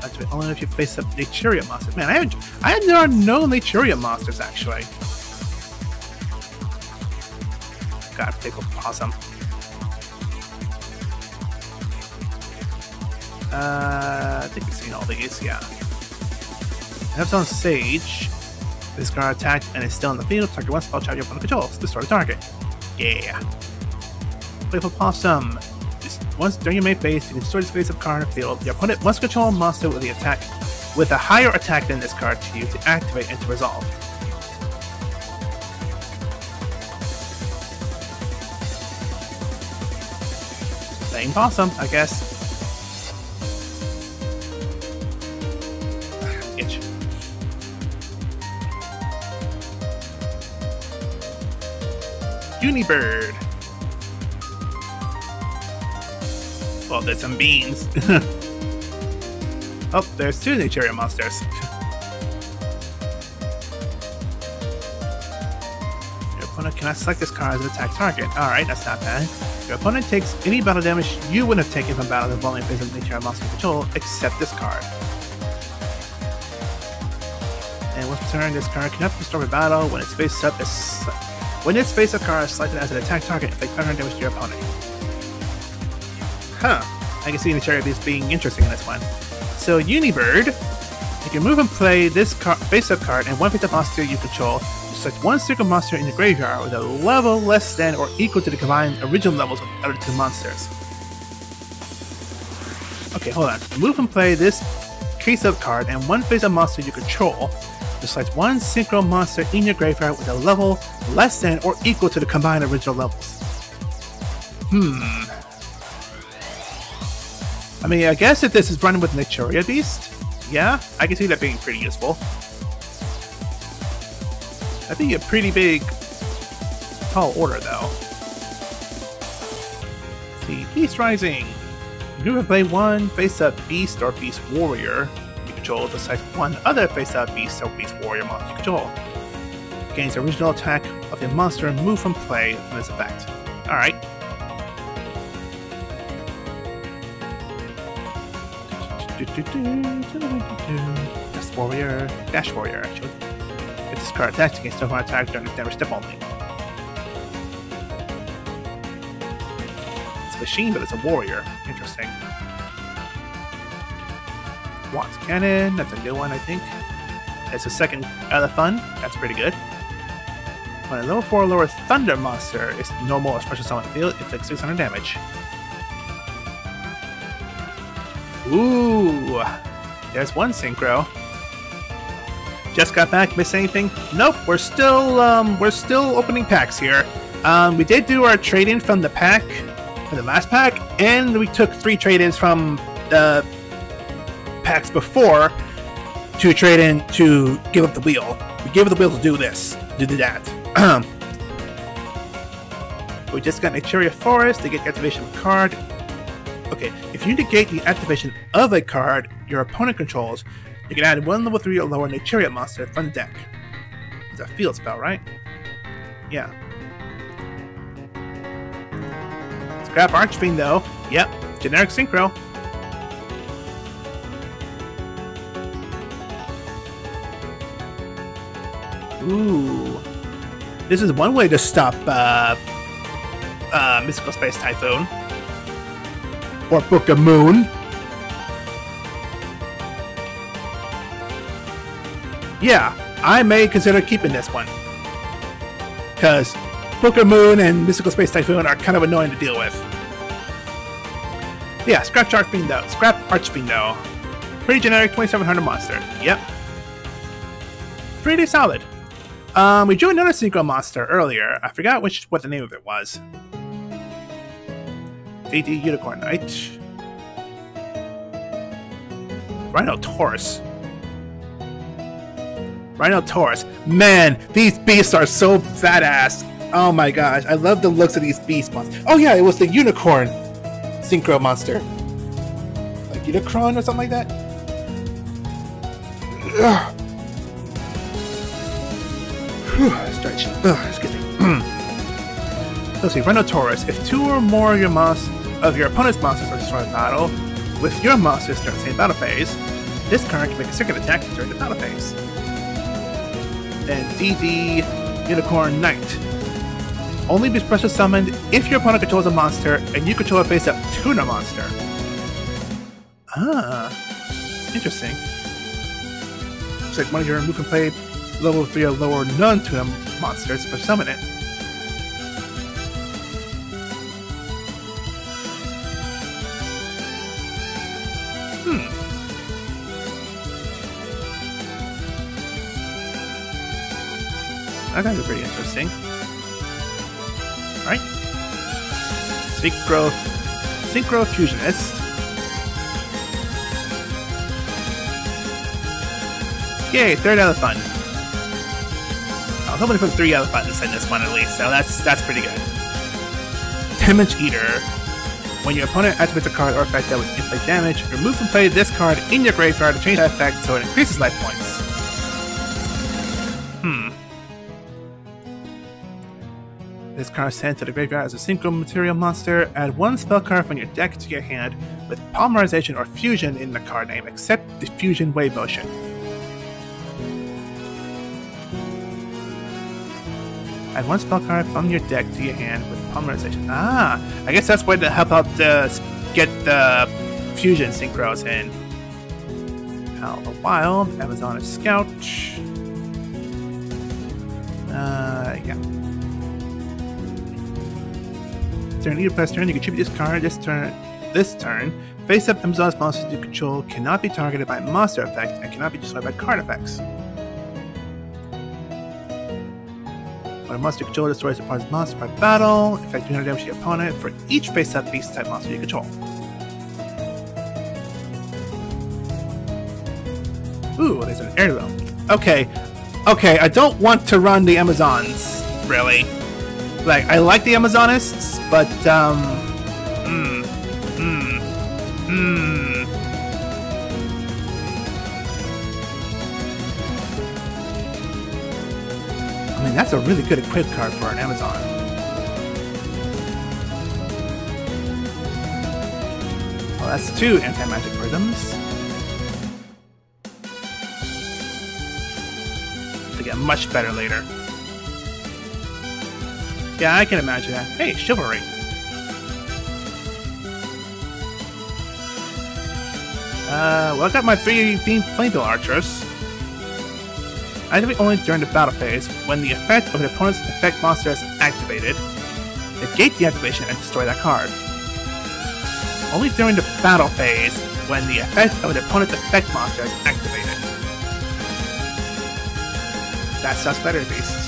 Activate only if you face up Naturia monsters. Man, there are no Naturia monsters actually. God, Pickle awesome. I think we've seen all these, yeah. Have on Sage. This card attacked and is still in the field. Target one spell, charge your opponent controls. Destroy the target. Yeah. Playful Possum. Once during your main phase, you can destroy this face of card in the field. Your opponent must control a monster with the attack with a higher attack than this card to use to activate and to resolve. Playing Possum, I guess. Itch. Unibird. Well, there's some beans. Oh, there's 2 Naturia monsters. Your opponent cannot select this card as an attack target. Alright, that's not bad. Your opponent takes any battle damage you would have taken from battle involving face of Naturia monster control, except this card. And once per turn, this card cannot be destroyed by battle when its face up is when its face up card is selected as an attack target, inflict 500 damage to your opponent. Huh. I can see Naturia Beast being interesting in this one. So, Unibird, you can move and play this face-up card and one face-up monster you control. Select one single monster in the graveyard with a level less than or equal to the combined original levels of the other 2 monsters. Okay, hold on. Move and play this face-up card and one face-up monster you control. Select one synchro monster in your graveyard with a level less than or equal to the combined original levels. I mean, I guess if this is running with Naturia Beast, yeah, I can see that being pretty useful. That'd be a pretty big, tall order, though. Let's see, Beast Rising. You can play one face-up Beast or Beast Warrior you control to select one other face-up Beast or Beast Warrior monster you control. Gains the original attack of the monster and move from play from this effect. Alright. Dash Warrior, actually. If this card attacks against one attack during the damage step only. It's a machine, but it's a warrior. Interesting. Watts Cannon, that's a new one, I think. It's the second out of the fun. That's pretty good. When a level 4 or lower Thunder monster is normal or special summon field, it inflicts 600 damage. Ooh, there's one synchro. Just got back. Miss anything? Nope. We're still opening packs here. We did do our trade-in from the pack, from the last pack, and we took 3 trade-ins from the packs before to trade in to give up the wheel. We gave up the wheel to do this, to do that. We just got Naturia Forest to get the activation of a card. Okay, if you negate the activation of a card your opponent controls, you can add one level 3 or lower Naturia monster from the deck. It's a field spell, right? Yeah. Scrap Archfiend, though. Yep, generic synchro. Ooh. This is one way to stop Mystical Space Typhoon. Or Book of Moon. Yeah, I may consider keeping this one. Because Book of Moon and Mystical Space Typhoon are kind of annoying to deal with. Yeah, Scrap Archfiendo. Scrap Archfiendo. Pretty generic 2700 monster. Yep. Pretty solid. We drew another synchro monster earlier. I forgot what the name of it was. DD Unicorn Knight. Rhinotaurus. Man, these beasts are so badass. Oh my gosh, I love the looks of these beast monsters. Oh yeah, it was the unicorn synchro monster. Like Unicron or something like that. Ugh. Stretch. Excuse me. Let's see, Rhinotaurus. If two or more of your opponent's monsters are destroyed in battle, with your monsters during the same battle phase, this card can make a second attack during the battle phase. And DD Unicorn Knight. Only be special summoned if your opponent controls a monster and you control a face-up tuna monster. Ah, interesting. Looks like one of your move and play level 3 or lower non-tuna monsters, but summon it. That sounds pretty interesting. Alright. Synchro Fusionist. Yay, third elephant. I was hoping to put 3 elephants in this one at least, so that's pretty good. Damage Eater. When your opponent activates a card or effect that would inflict damage, remove and play this card in your graveyard to change that effect so it increases life points. This card is sent to the graveyard as a synchro material monster. Add 1 spell card from your deck to your hand with polymerization or fusion in the card name, except the fusion wave motion. Add 1 spell card from your deck to your hand with polymerization. Ah, I guess that's why to help out get the fusion synchros in. Out of the Wild, Amazon Scout. Yeah. During either player's turn, you contribute this card. This turn, face-up Amazon's monsters you control cannot be targeted by monster effects and cannot be destroyed by card effects. When a monster you control destroys a opponent's monster by battle, inflict 300 damage to your opponent for each face-up beast-type monster you control. Ooh, there's an heirloom. Okay, I don't want to run the Amazons, really. Like, I like the Amazonists, but, I mean, that's a really good equip card for an Amazon. Well, that's 2 anti-magic rhythms. To get much better later. Yeah, I can imagine that. Hey, Chivalry. Well, I got my 3 themed Flamethrower Archers. Activate only during the battle phase when the effect of the opponent's effect monster is activated. Negate the activation and destroy that card. Only during the battle phase when the effect of the opponent's effect monster is activated. That sounds better, Beast.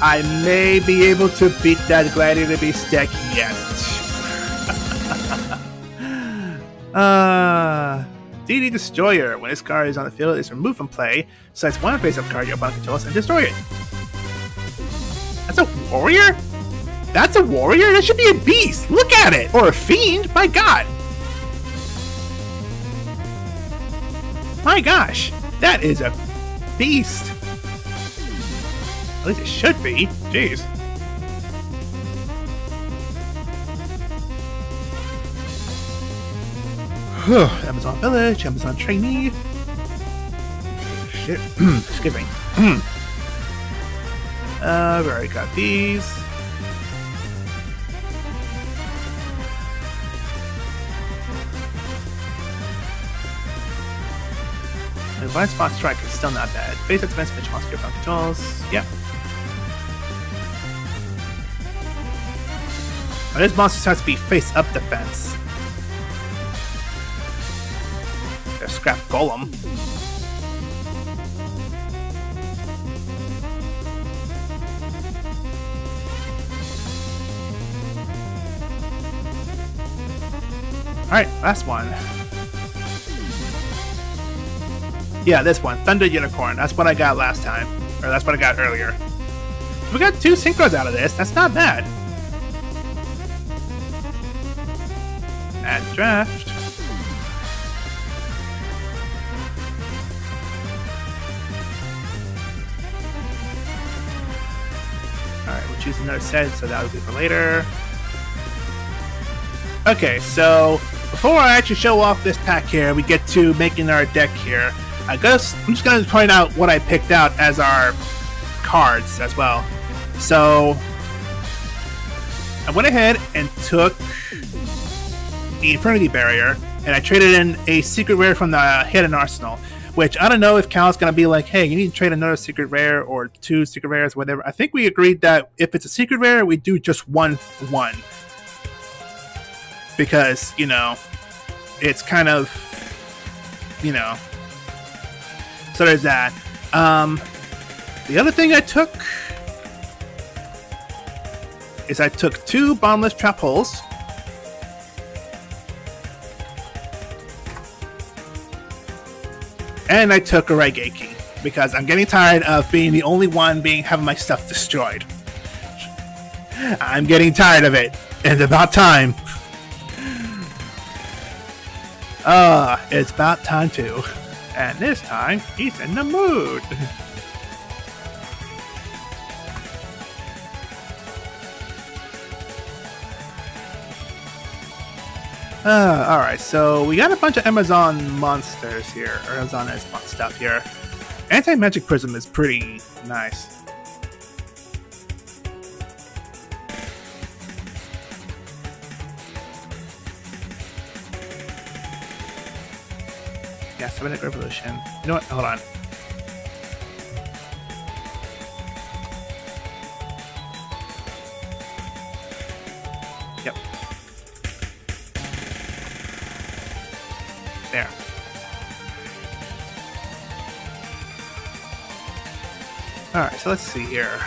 I may be able to beat that Gladiator Beast deck yet. DD Destroyer. When this card is on the field, it is removed from play. Select 1 face-up card your opponent controls and destroy it. That's a warrior? That's a warrior? That should be a beast! Look at it! Or a fiend? My god! My gosh! That is a beast! At least it should be. Jeez. Amazon Village, Amazon Trainee. Shit. Excuse me. We already got these. And Blind Spot Strike is still not bad. Face up defense, pitch monster from controls. Yep. Now this monster starts to be face up defense. There's Scrap Golem. Alright, last one. Yeah, this one. Thunder Unicorn. That's what I got last time. Or that's what I got earlier. We got 2 synchros out of this. That's not bad. Add draft. Alright, we'll choose another set, so that will be for later. Okay, so before I actually show off this pack here, we get to making our deck here. I'm just going to point out what I picked out as our cards as well. So I went ahead and took the Infernity Barrier, and I traded in a secret rare from the Hidden Arsenal, which I don't know if Cal's going to be like, hey, you need to trade another secret rare or 2 secret rares, whatever. I think we agreed that if it's a secret rare, we do just 1 for 1. Because, you know, it's kind of, you know, so there's that. The other thing I took is I took 2 Bottomless Trap Holes. And I took a Raigeki, because I'm getting tired of being the only one having my stuff destroyed. I'm getting tired of it. It's about time. It's about time too. And this time, he's in the mood. Alright, so we got a bunch of Amazon monsters here, or Amazon stuff here. Anti-Magic Prism is pretty nice. Yeah, 7-Deck Revolution. You know what? Hold on. Yep. There. Alright, so let's see here.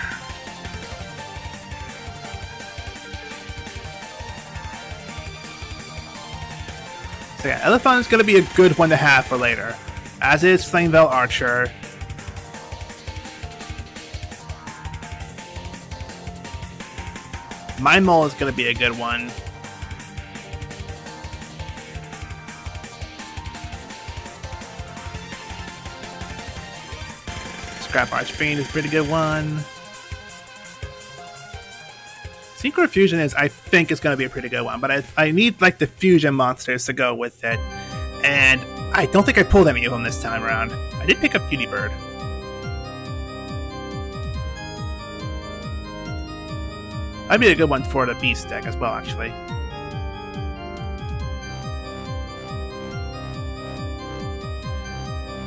So yeah, Elephant is going to be a good one to have for later, as is Flamevale Archer. Mind Mole is going to be a good one. Scrap Archfiend is a pretty good one. Synchro Fusion I think is going to be a pretty good one, but I need like the fusion monsters to go with it, and I don't think I pulled any of them this time around. I did pick up Beauty Bird. That'd be a good one for the Beast deck as well, actually.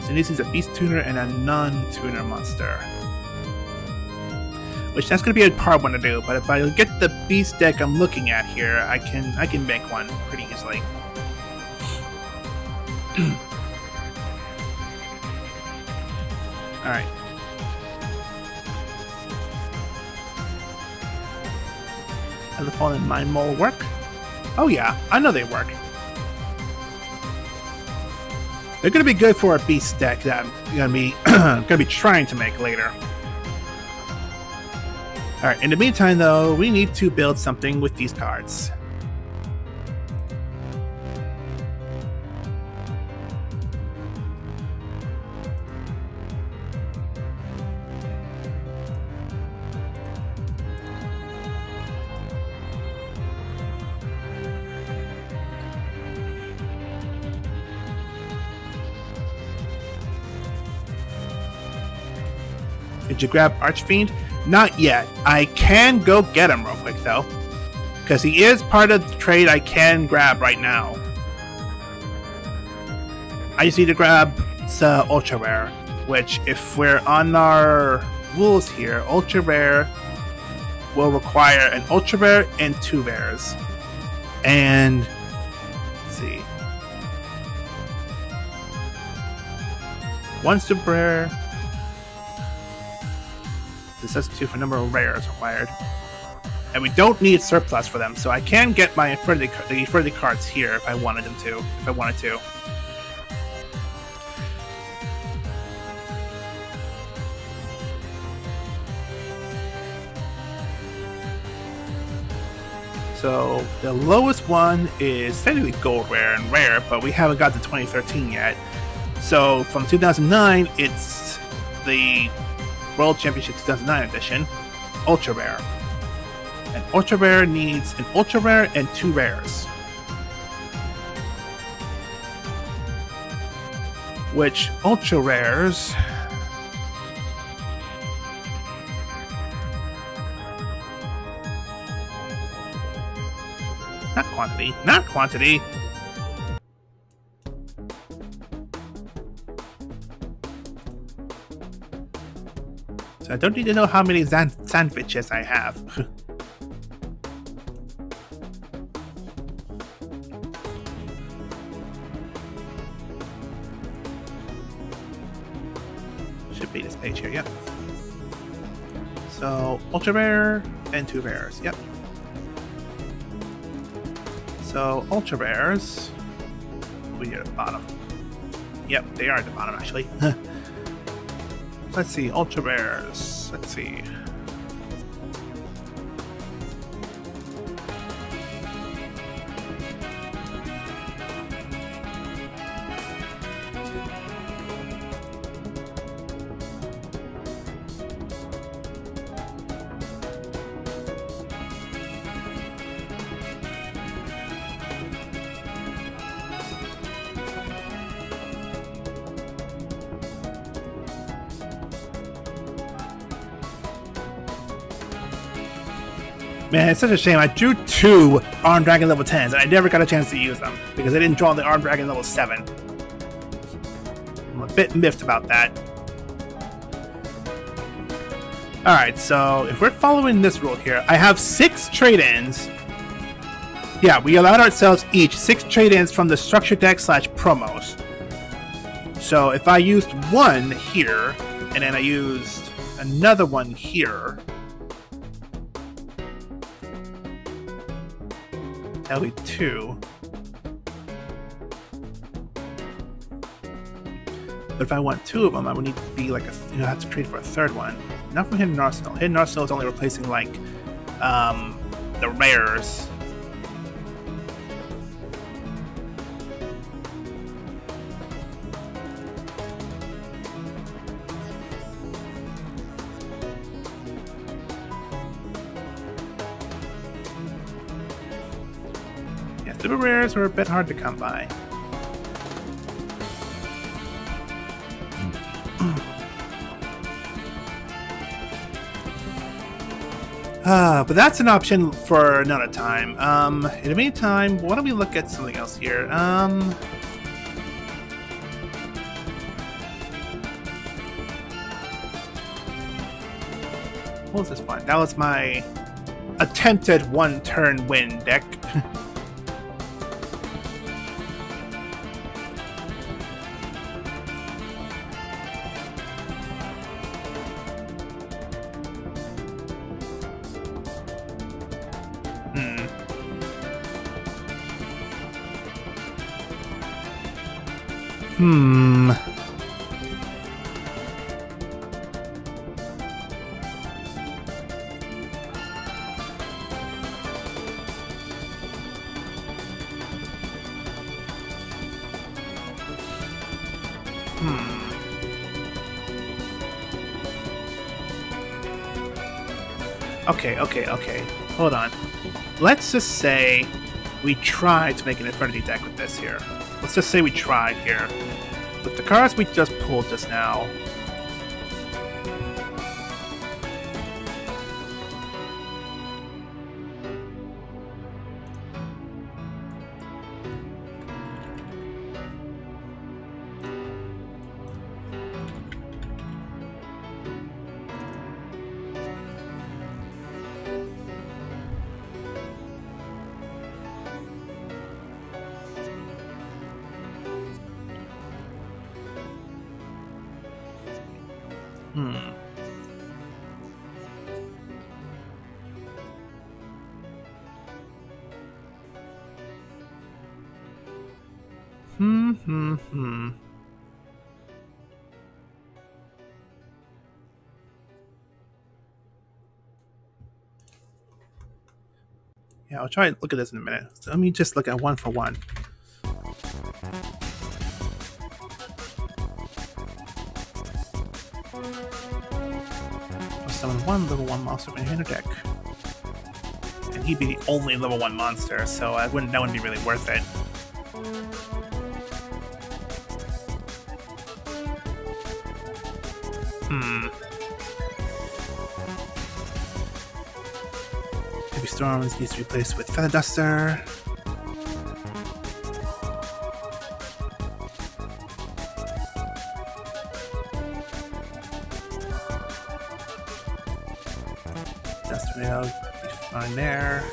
So this is a Beast Tuner and a non-tuner monster. Which that's going to be a hard one to do, but if I get the Beast deck I'm looking at here, I can make one pretty easily. Alright. Does the Fallen Mind Mole work? Oh yeah, I know they work. They're going to be good for a Beast deck that I'm going to be trying to make later. Alright, in the meantime though, we need to build something with these cards. Did you grab Archfiend? Not yet. I can go get him real quick though, because he is part of the trade I can grab right now. I just need to grab it's ultra rare. Which, if we're on our rules here, ultra rare will require an ultra rare and 2 rares. And let's see, 1 super rare. This says 2 for number of rares required. And we don't need surplus for them, so I can get my Infinity cards here if I wanted them to. If I wanted to. So the lowest one is technically gold rare and rare, but we haven't got to 2013 yet. So from 2009, it's the World Championship 2009 edition, ultra rare. And ultra rare needs an ultra rare and 2 rares. Which ultra rares... Not quantity, not quantity! So I don't need to know how many sandwiches I have. Should be this page here, yep. So, ultra rare and 2 rares, yep. So, ultra rares, we are at the bottom. Yep, they are at the bottom actually. Let's see, ultra rares. Let's see. Man, it's such a shame. I drew 2 Armed Dragon level 10s, and I never got a chance to use them, because I didn't draw the Armed Dragon level 7. I'm a bit miffed about that. Alright, so if we're following this rule here, I have 6 trade-ins. Yeah, we allowed ourselves each 6 trade-ins from the structure deck / promos. So if I used 1 here, and then I used another one here, that'll be 2. But if I want 2 of them, I would need to be like have to trade for a 3rd one. Not from Hidden Arsenal. Hidden Arsenal is only replacing like the rares. Super rares are a bit hard to come by. But that's an option for another time. In the meantime, why don't we look at something else here? What was this one? That was my attempted 1-turn win deck. Okay. Hold on. Let's just say we tried to make an Infinity deck with this here. Let's just say we tried here. With the cards we just pulled just now. Hmm. Yeah, I'll try and look at this in a minute. So let me just look at one for one. I'll summon one level 1 monster from your deck. And he'd be the only level 1 monster, so that wouldn't be really worth it. Heavy Storms needs to be replaced with Feather Duster. Duster Rail, be fine there.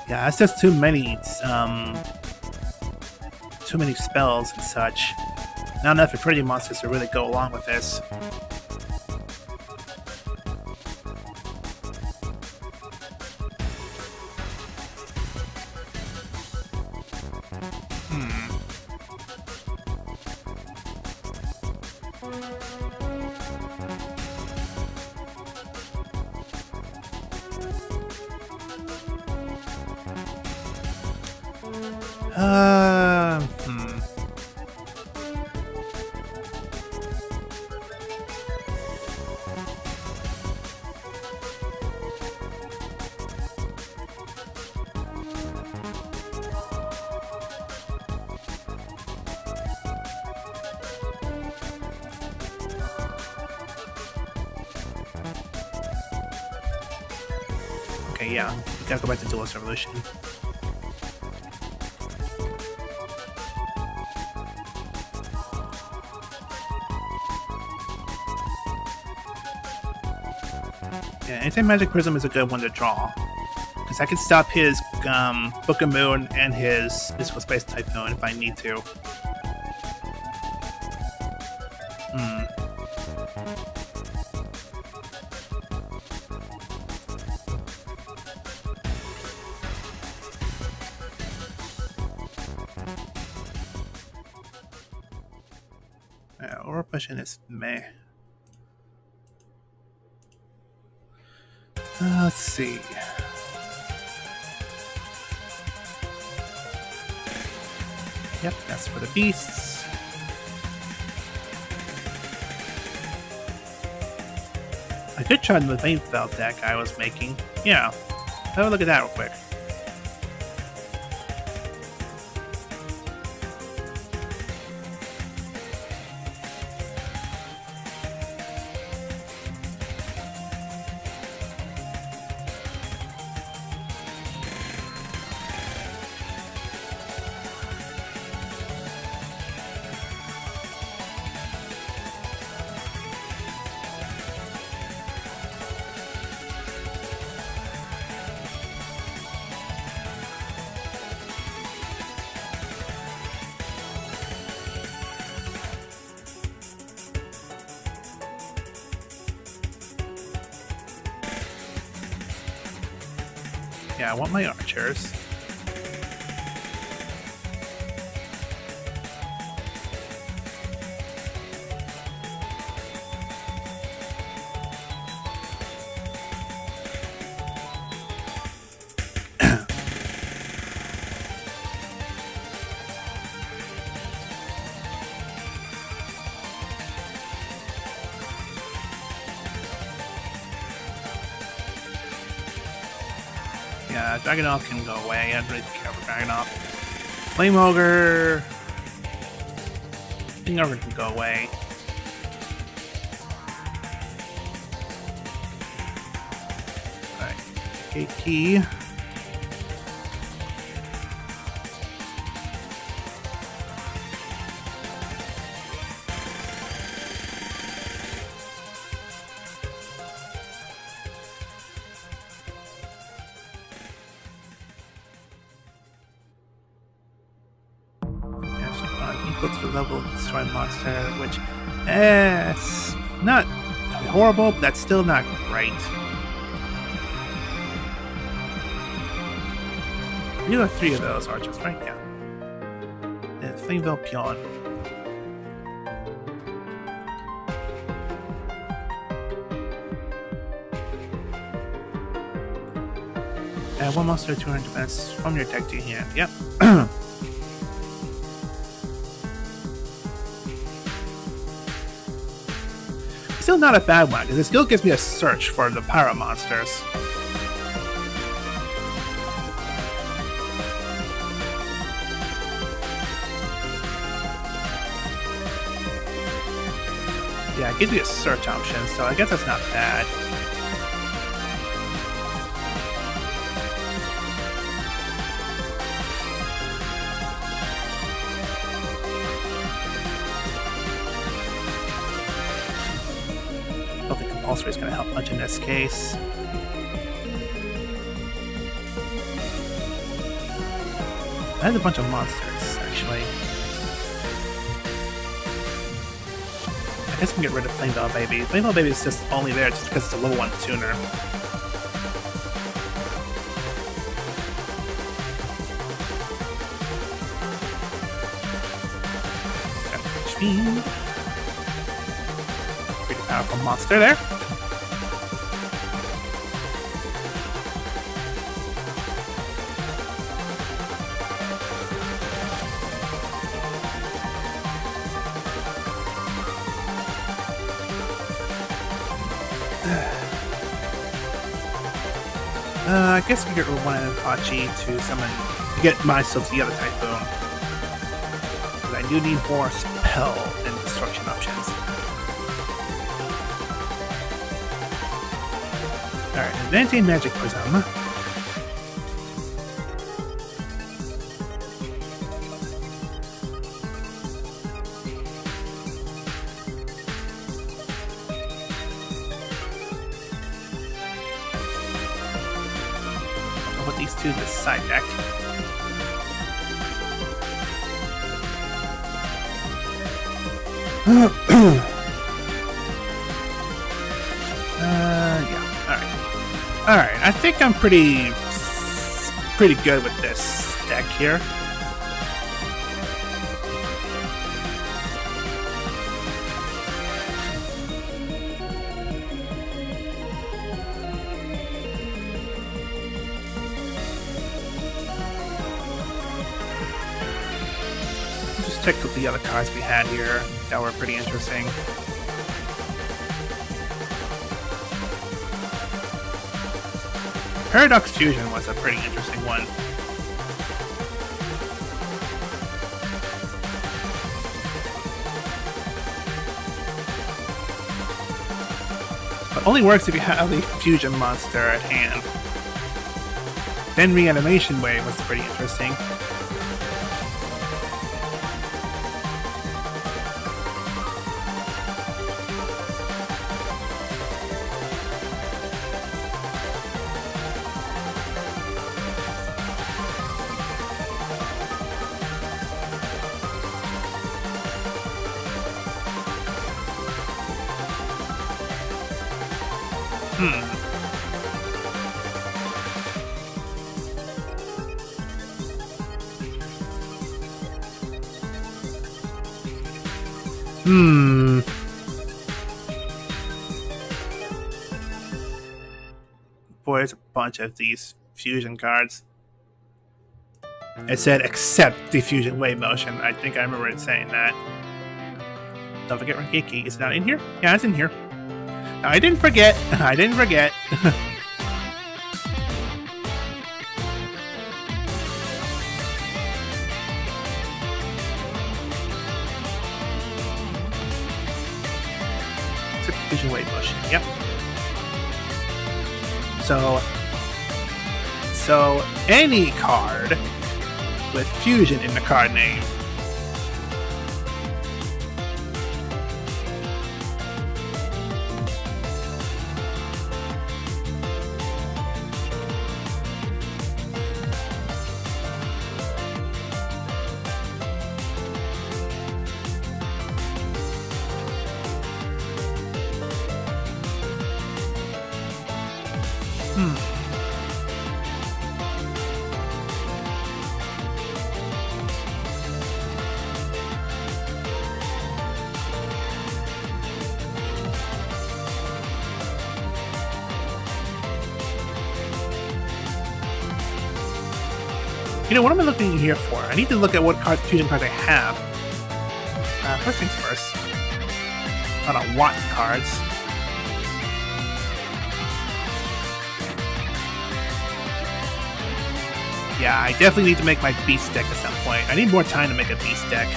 Yeah, that's just too many spells and such. Not enough Affinity monsters to really go along with this. Okay, yeah, we gotta go back to Duelist Revolution. Yeah, Anti-Magic Prism is a good one to draw, because I can stop his Book of Moon and his Mystical Space Typhoon if I need to. Aura Pushing is meh. Let's see. Yep, that's for the beasts. I could try the main belt deck I was making. Yeah, have a look at that real quick. Yeah, I want my archers. Yeah, Dragunov can go away. I don't really care for Dragunov. Flame Ogre. Flame Ogre can go away. Alright. Gate key. equal to the level of destroyed monster, which, it's not horrible, but that's still not great. You have 3 of those archers, right? Yeah. And Flameville Pion. Add 1 monster 200 defense from your deck to your hand. Yep. Still not a bad one, because it still gives me a search for the Pyro monsters. Yeah, it gives me a search option, so I guess that's not bad. I don't think compulsory is going to help much in this case. I had a bunch of monsters, actually. I guess we can get rid of Flameville Baby. Flameville Baby is just only there just because it's a level 1 tuner. Pretty powerful monster there. I guess we get rid of one Apache to summon to get myself the other Typhoon. Because I do need more spell and destruction options. Alright, Advancing Magic Prism. To the side deck. Yeah. Alright, I think I'm pretty good with this deck here. Check out the other cards we had here that were pretty interesting. Paradox Fusion was a pretty interesting one. But only works if you have a fusion monster at hand. Then Reanimation Wave was pretty interesting. Boy, there's a bunch of these fusion cards. It said accept the fusion wave motion. I think I remember it saying that. Don't forget Rengeki. Is it not in here? Yeah, it's in here. No, I didn't forget. I didn't forget. Fusion wave motion. Yep. So any card with fusion in the card name. You know, what am I looking here for? I need to look at what fusion cards I have. First things first. A lot of Watt cards. Yeah, I definitely need to make my Beast deck at some point. I need more time to make a Beast deck.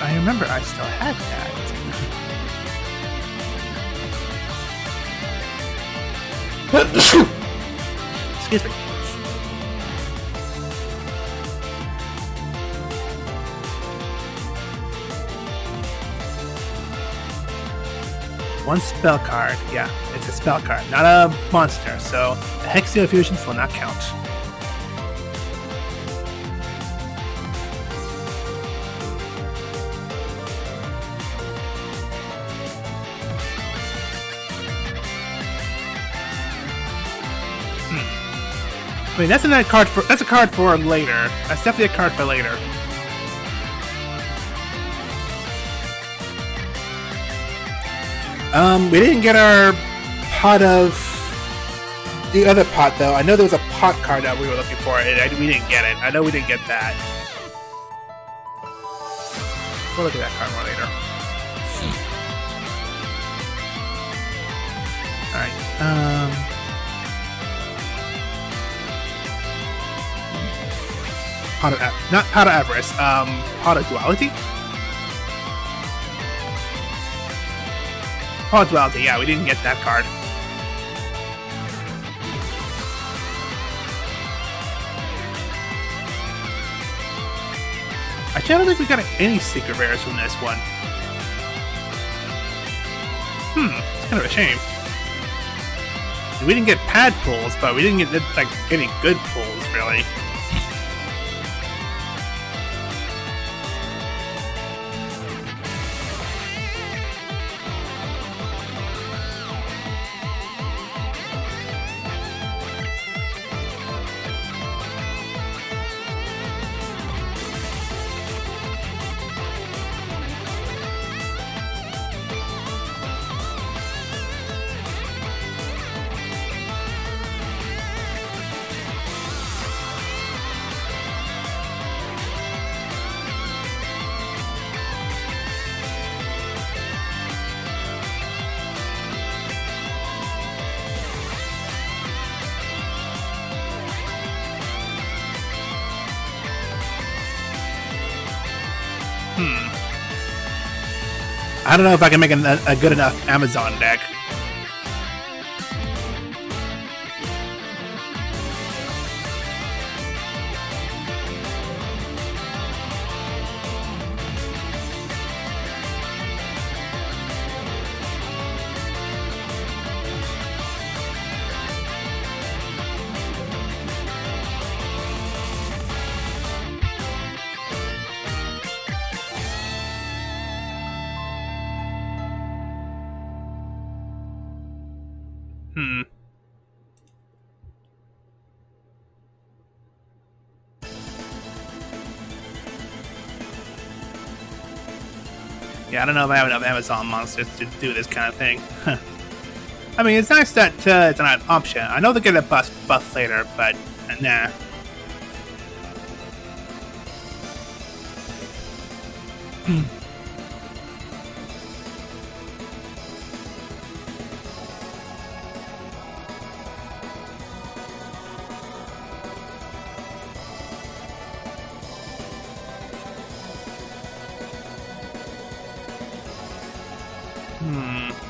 I remember I still had that. Excuse me. One spell card. Yeah, it's a spell card, not a monster, so the Hexio fusions will not count. I mean, that's a card for later. That's definitely a card for later. We didn't get our pot of the other pot though. I know there was a pot card that we were looking for, and we didn't get it. I know we didn't get that. We'll look at that card more later. All right. Not Pot of Avarice, Pot of Duality? Pot of Duality, yeah, we didn't get that card. Actually, I don't think we got any secret rares from this one. It's kind of a shame. We didn't get pad pulls, but we didn't get, like, any good pulls, really. I don't know if I can make a good enough Amazon deck. Yeah, I don't know if I have enough Amazon monsters to do this kind of thing. I mean, it's nice that it's an option. I know they get a buff later, but nah.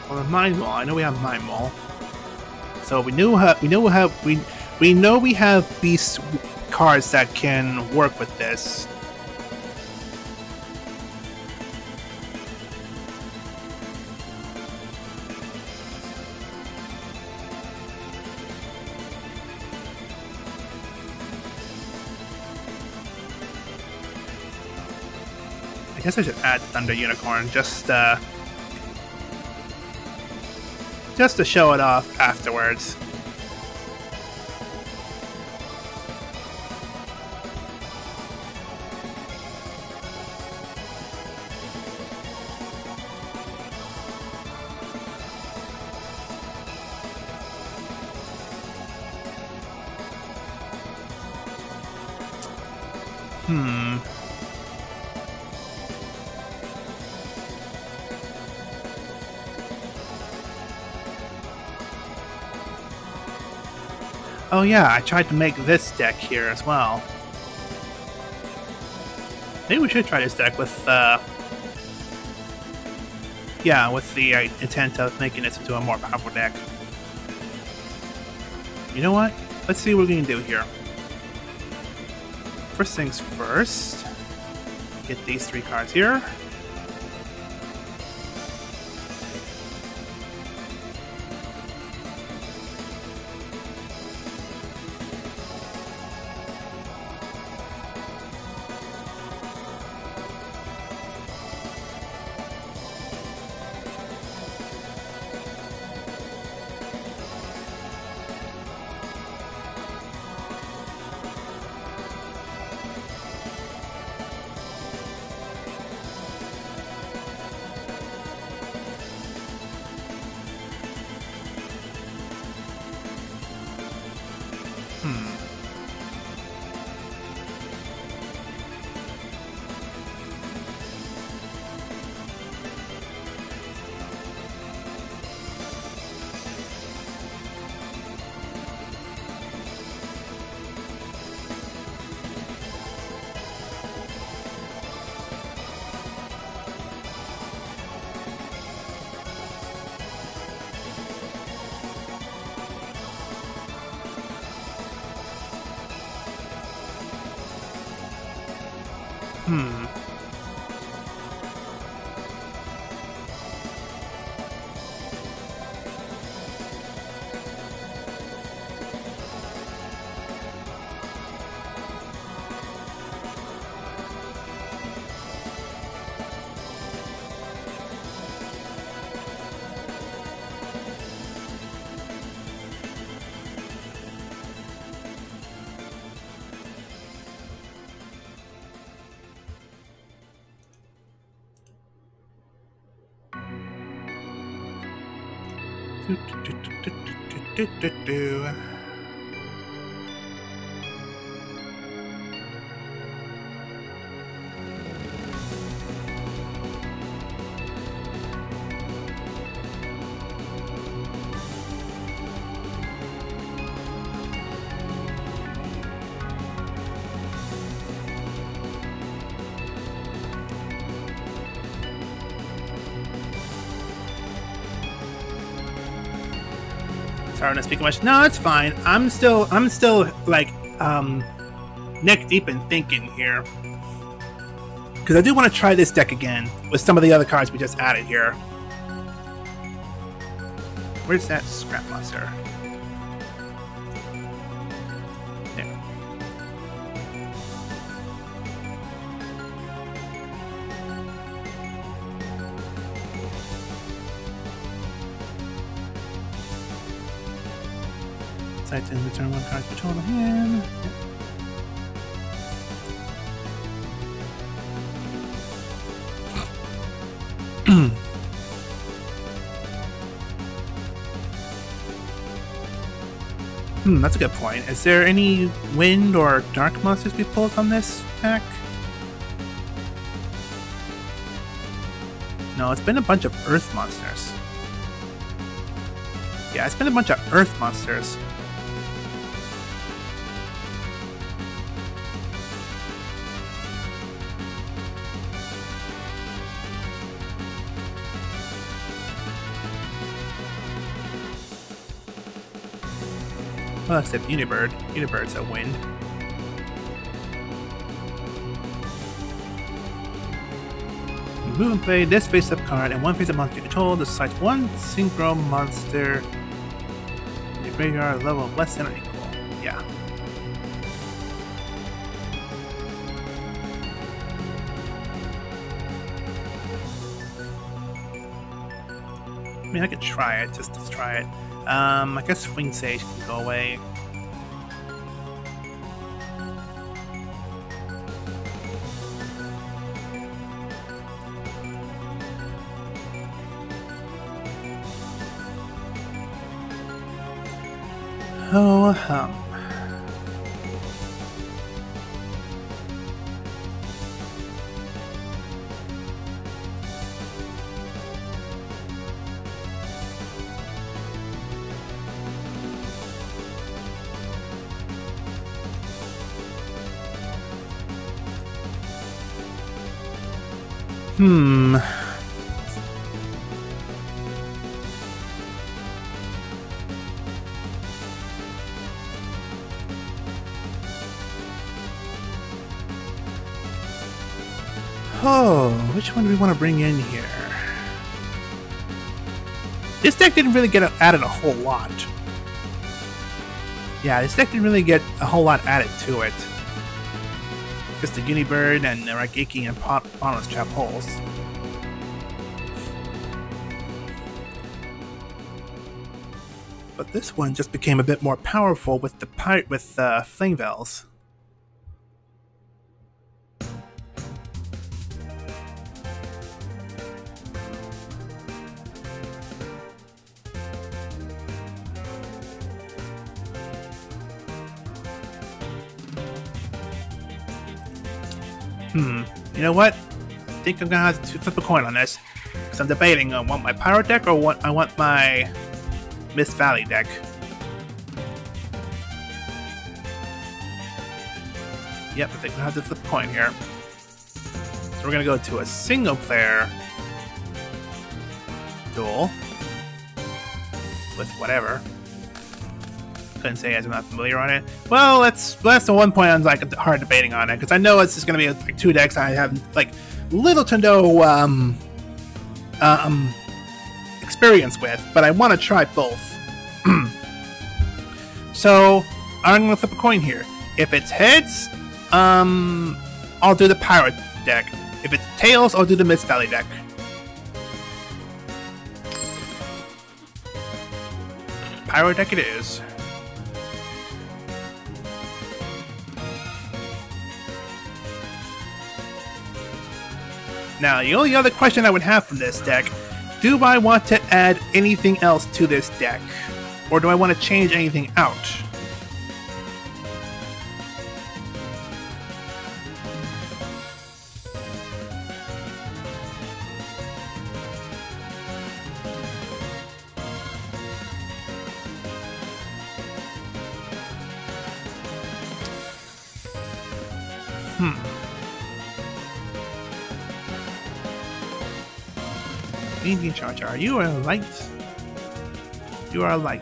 Well, Mind Maul. I know we have Mind Maul. So we know we have beast cards that can work with this. I guess I should add Thunder Unicorn just to show it off afterwards. Oh yeah, I tried to make this deck here as well. Maybe we should try this deck with, yeah, with the intent of making this into a more powerful deck. You know what? Let's see what we can do here. First things first, get these 3 cards here. Sorry, I'm not speaking much. No, it's fine. I'm still like neck deep in thinking here, because I do want to try this deck again with some of the other cards we just added here. Where's that Scrap Monster? There. Sight and return 1 card control to hand. That's a good point. Is there any wind or dark monsters we pulled on this pack? No, it's been a bunch of earth monsters. Yeah, it's been a bunch of earth monsters. Well, except Unibird. Unibird's a win. You move and play this face-up card and 1 face-up monster you control. Decides 1 synchro monster in your graveyard level less than or equal. Yeah. mean, I could try it, just to try it. I guess Swing Sage can go away. Oh, Oh, which one do we want to bring in here? This deck didn't really get added a whole lot. Yeah, this deck didn't really get a whole lot added to it. Just the Unibird and the Raigeki and Bottomless Trap Holes. But this one just became a bit more powerful with the Flame Veils. You know what? I think I'm gonna have to flip a coin on this. Because I'm debating on want my Pyro deck or what I want my Mist Valley deck. Yep, I think we'll have to flip a coin here. So we're gonna go to a single player duel with whatever. Couldn't say as I'm not familiar on it. Well, that's the one point I'm like hard debating on it because I know it's just gonna be like two decks I have like little to no experience with, but I want to try both. So I'm gonna flip a coin here. If it's heads, I'll do the Pirate deck. If it's tails, I'll do the Mist Valley deck. Pirate deck it is. Now, the only other question I would have from this deck, do I want to add anything else to this deck? Or do I want to change anything out? Indian Charger, you are light. You are light.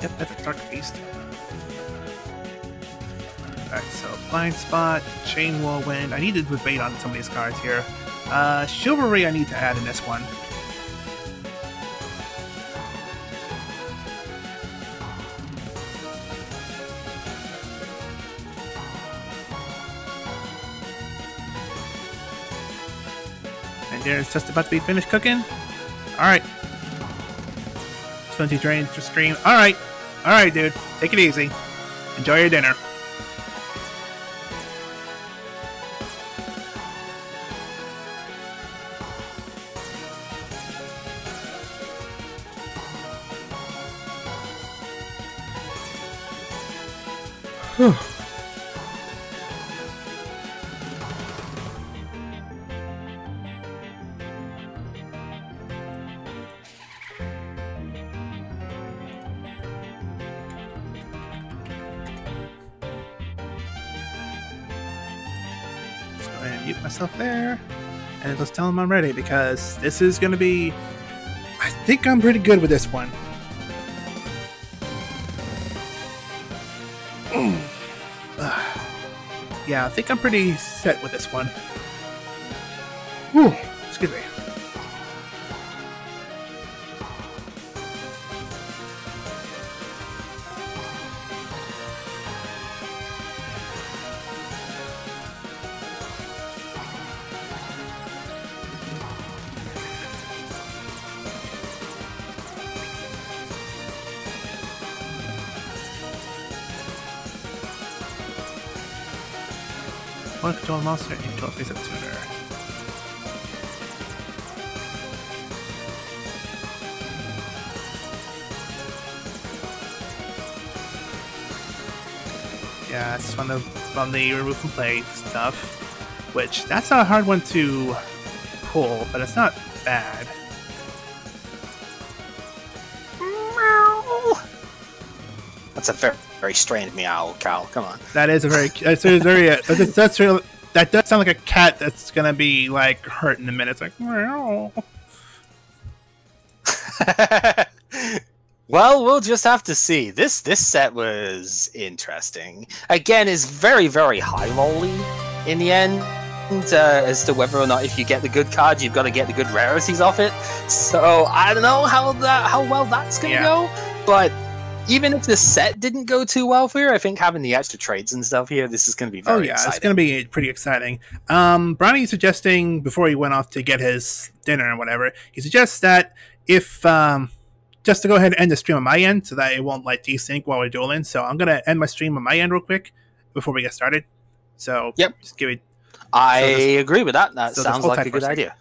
Yep, that's a Dark Beast. Alright, so Blind Spot, Chain Whirlwind. I need to debate on some of these cards here. Chivalry I need to add in this one. And there's just about to be finished cooking. Alright. 20 drains to stream. Alright. Alright, dude. Take it easy. Enjoy your dinner. Whew. Let's go ahead and mute myself there. And let's tell them I'm ready because this is going to be... I think I'm pretty good with this one. Yeah, I think I'm pretty set with this one. Whew, excuse me. opponent control monster into a face-up tuner. Yeah, it's from the remove from play stuff, which that's not a hard one to pull, but it's not bad. Meow. That's a very, very strained meow, Cal. Come on. That is a very that does sound like a cat that's gonna be like hurt in a minute. It's like meow. Well, we'll just have to see. This set was interesting. Again, it's very, very high rolly in the end, as to whether or not if you get the good card, you've got to get the good rarities off it. So I don't know how well that's gonna go. But even if the set didn't go too well for you, I think having the extra trades and stuff here, this is gonna be very exciting. It's gonna be pretty exciting. Brownie's suggesting before he went off to get his dinner or whatever, he suggests that if just to go ahead and end the stream on my end so that it won't like desync while we're dueling. So I'm gonna end my stream on my end real quick before we get started. So yep, just give it. I agree with that. That sounds like a good idea.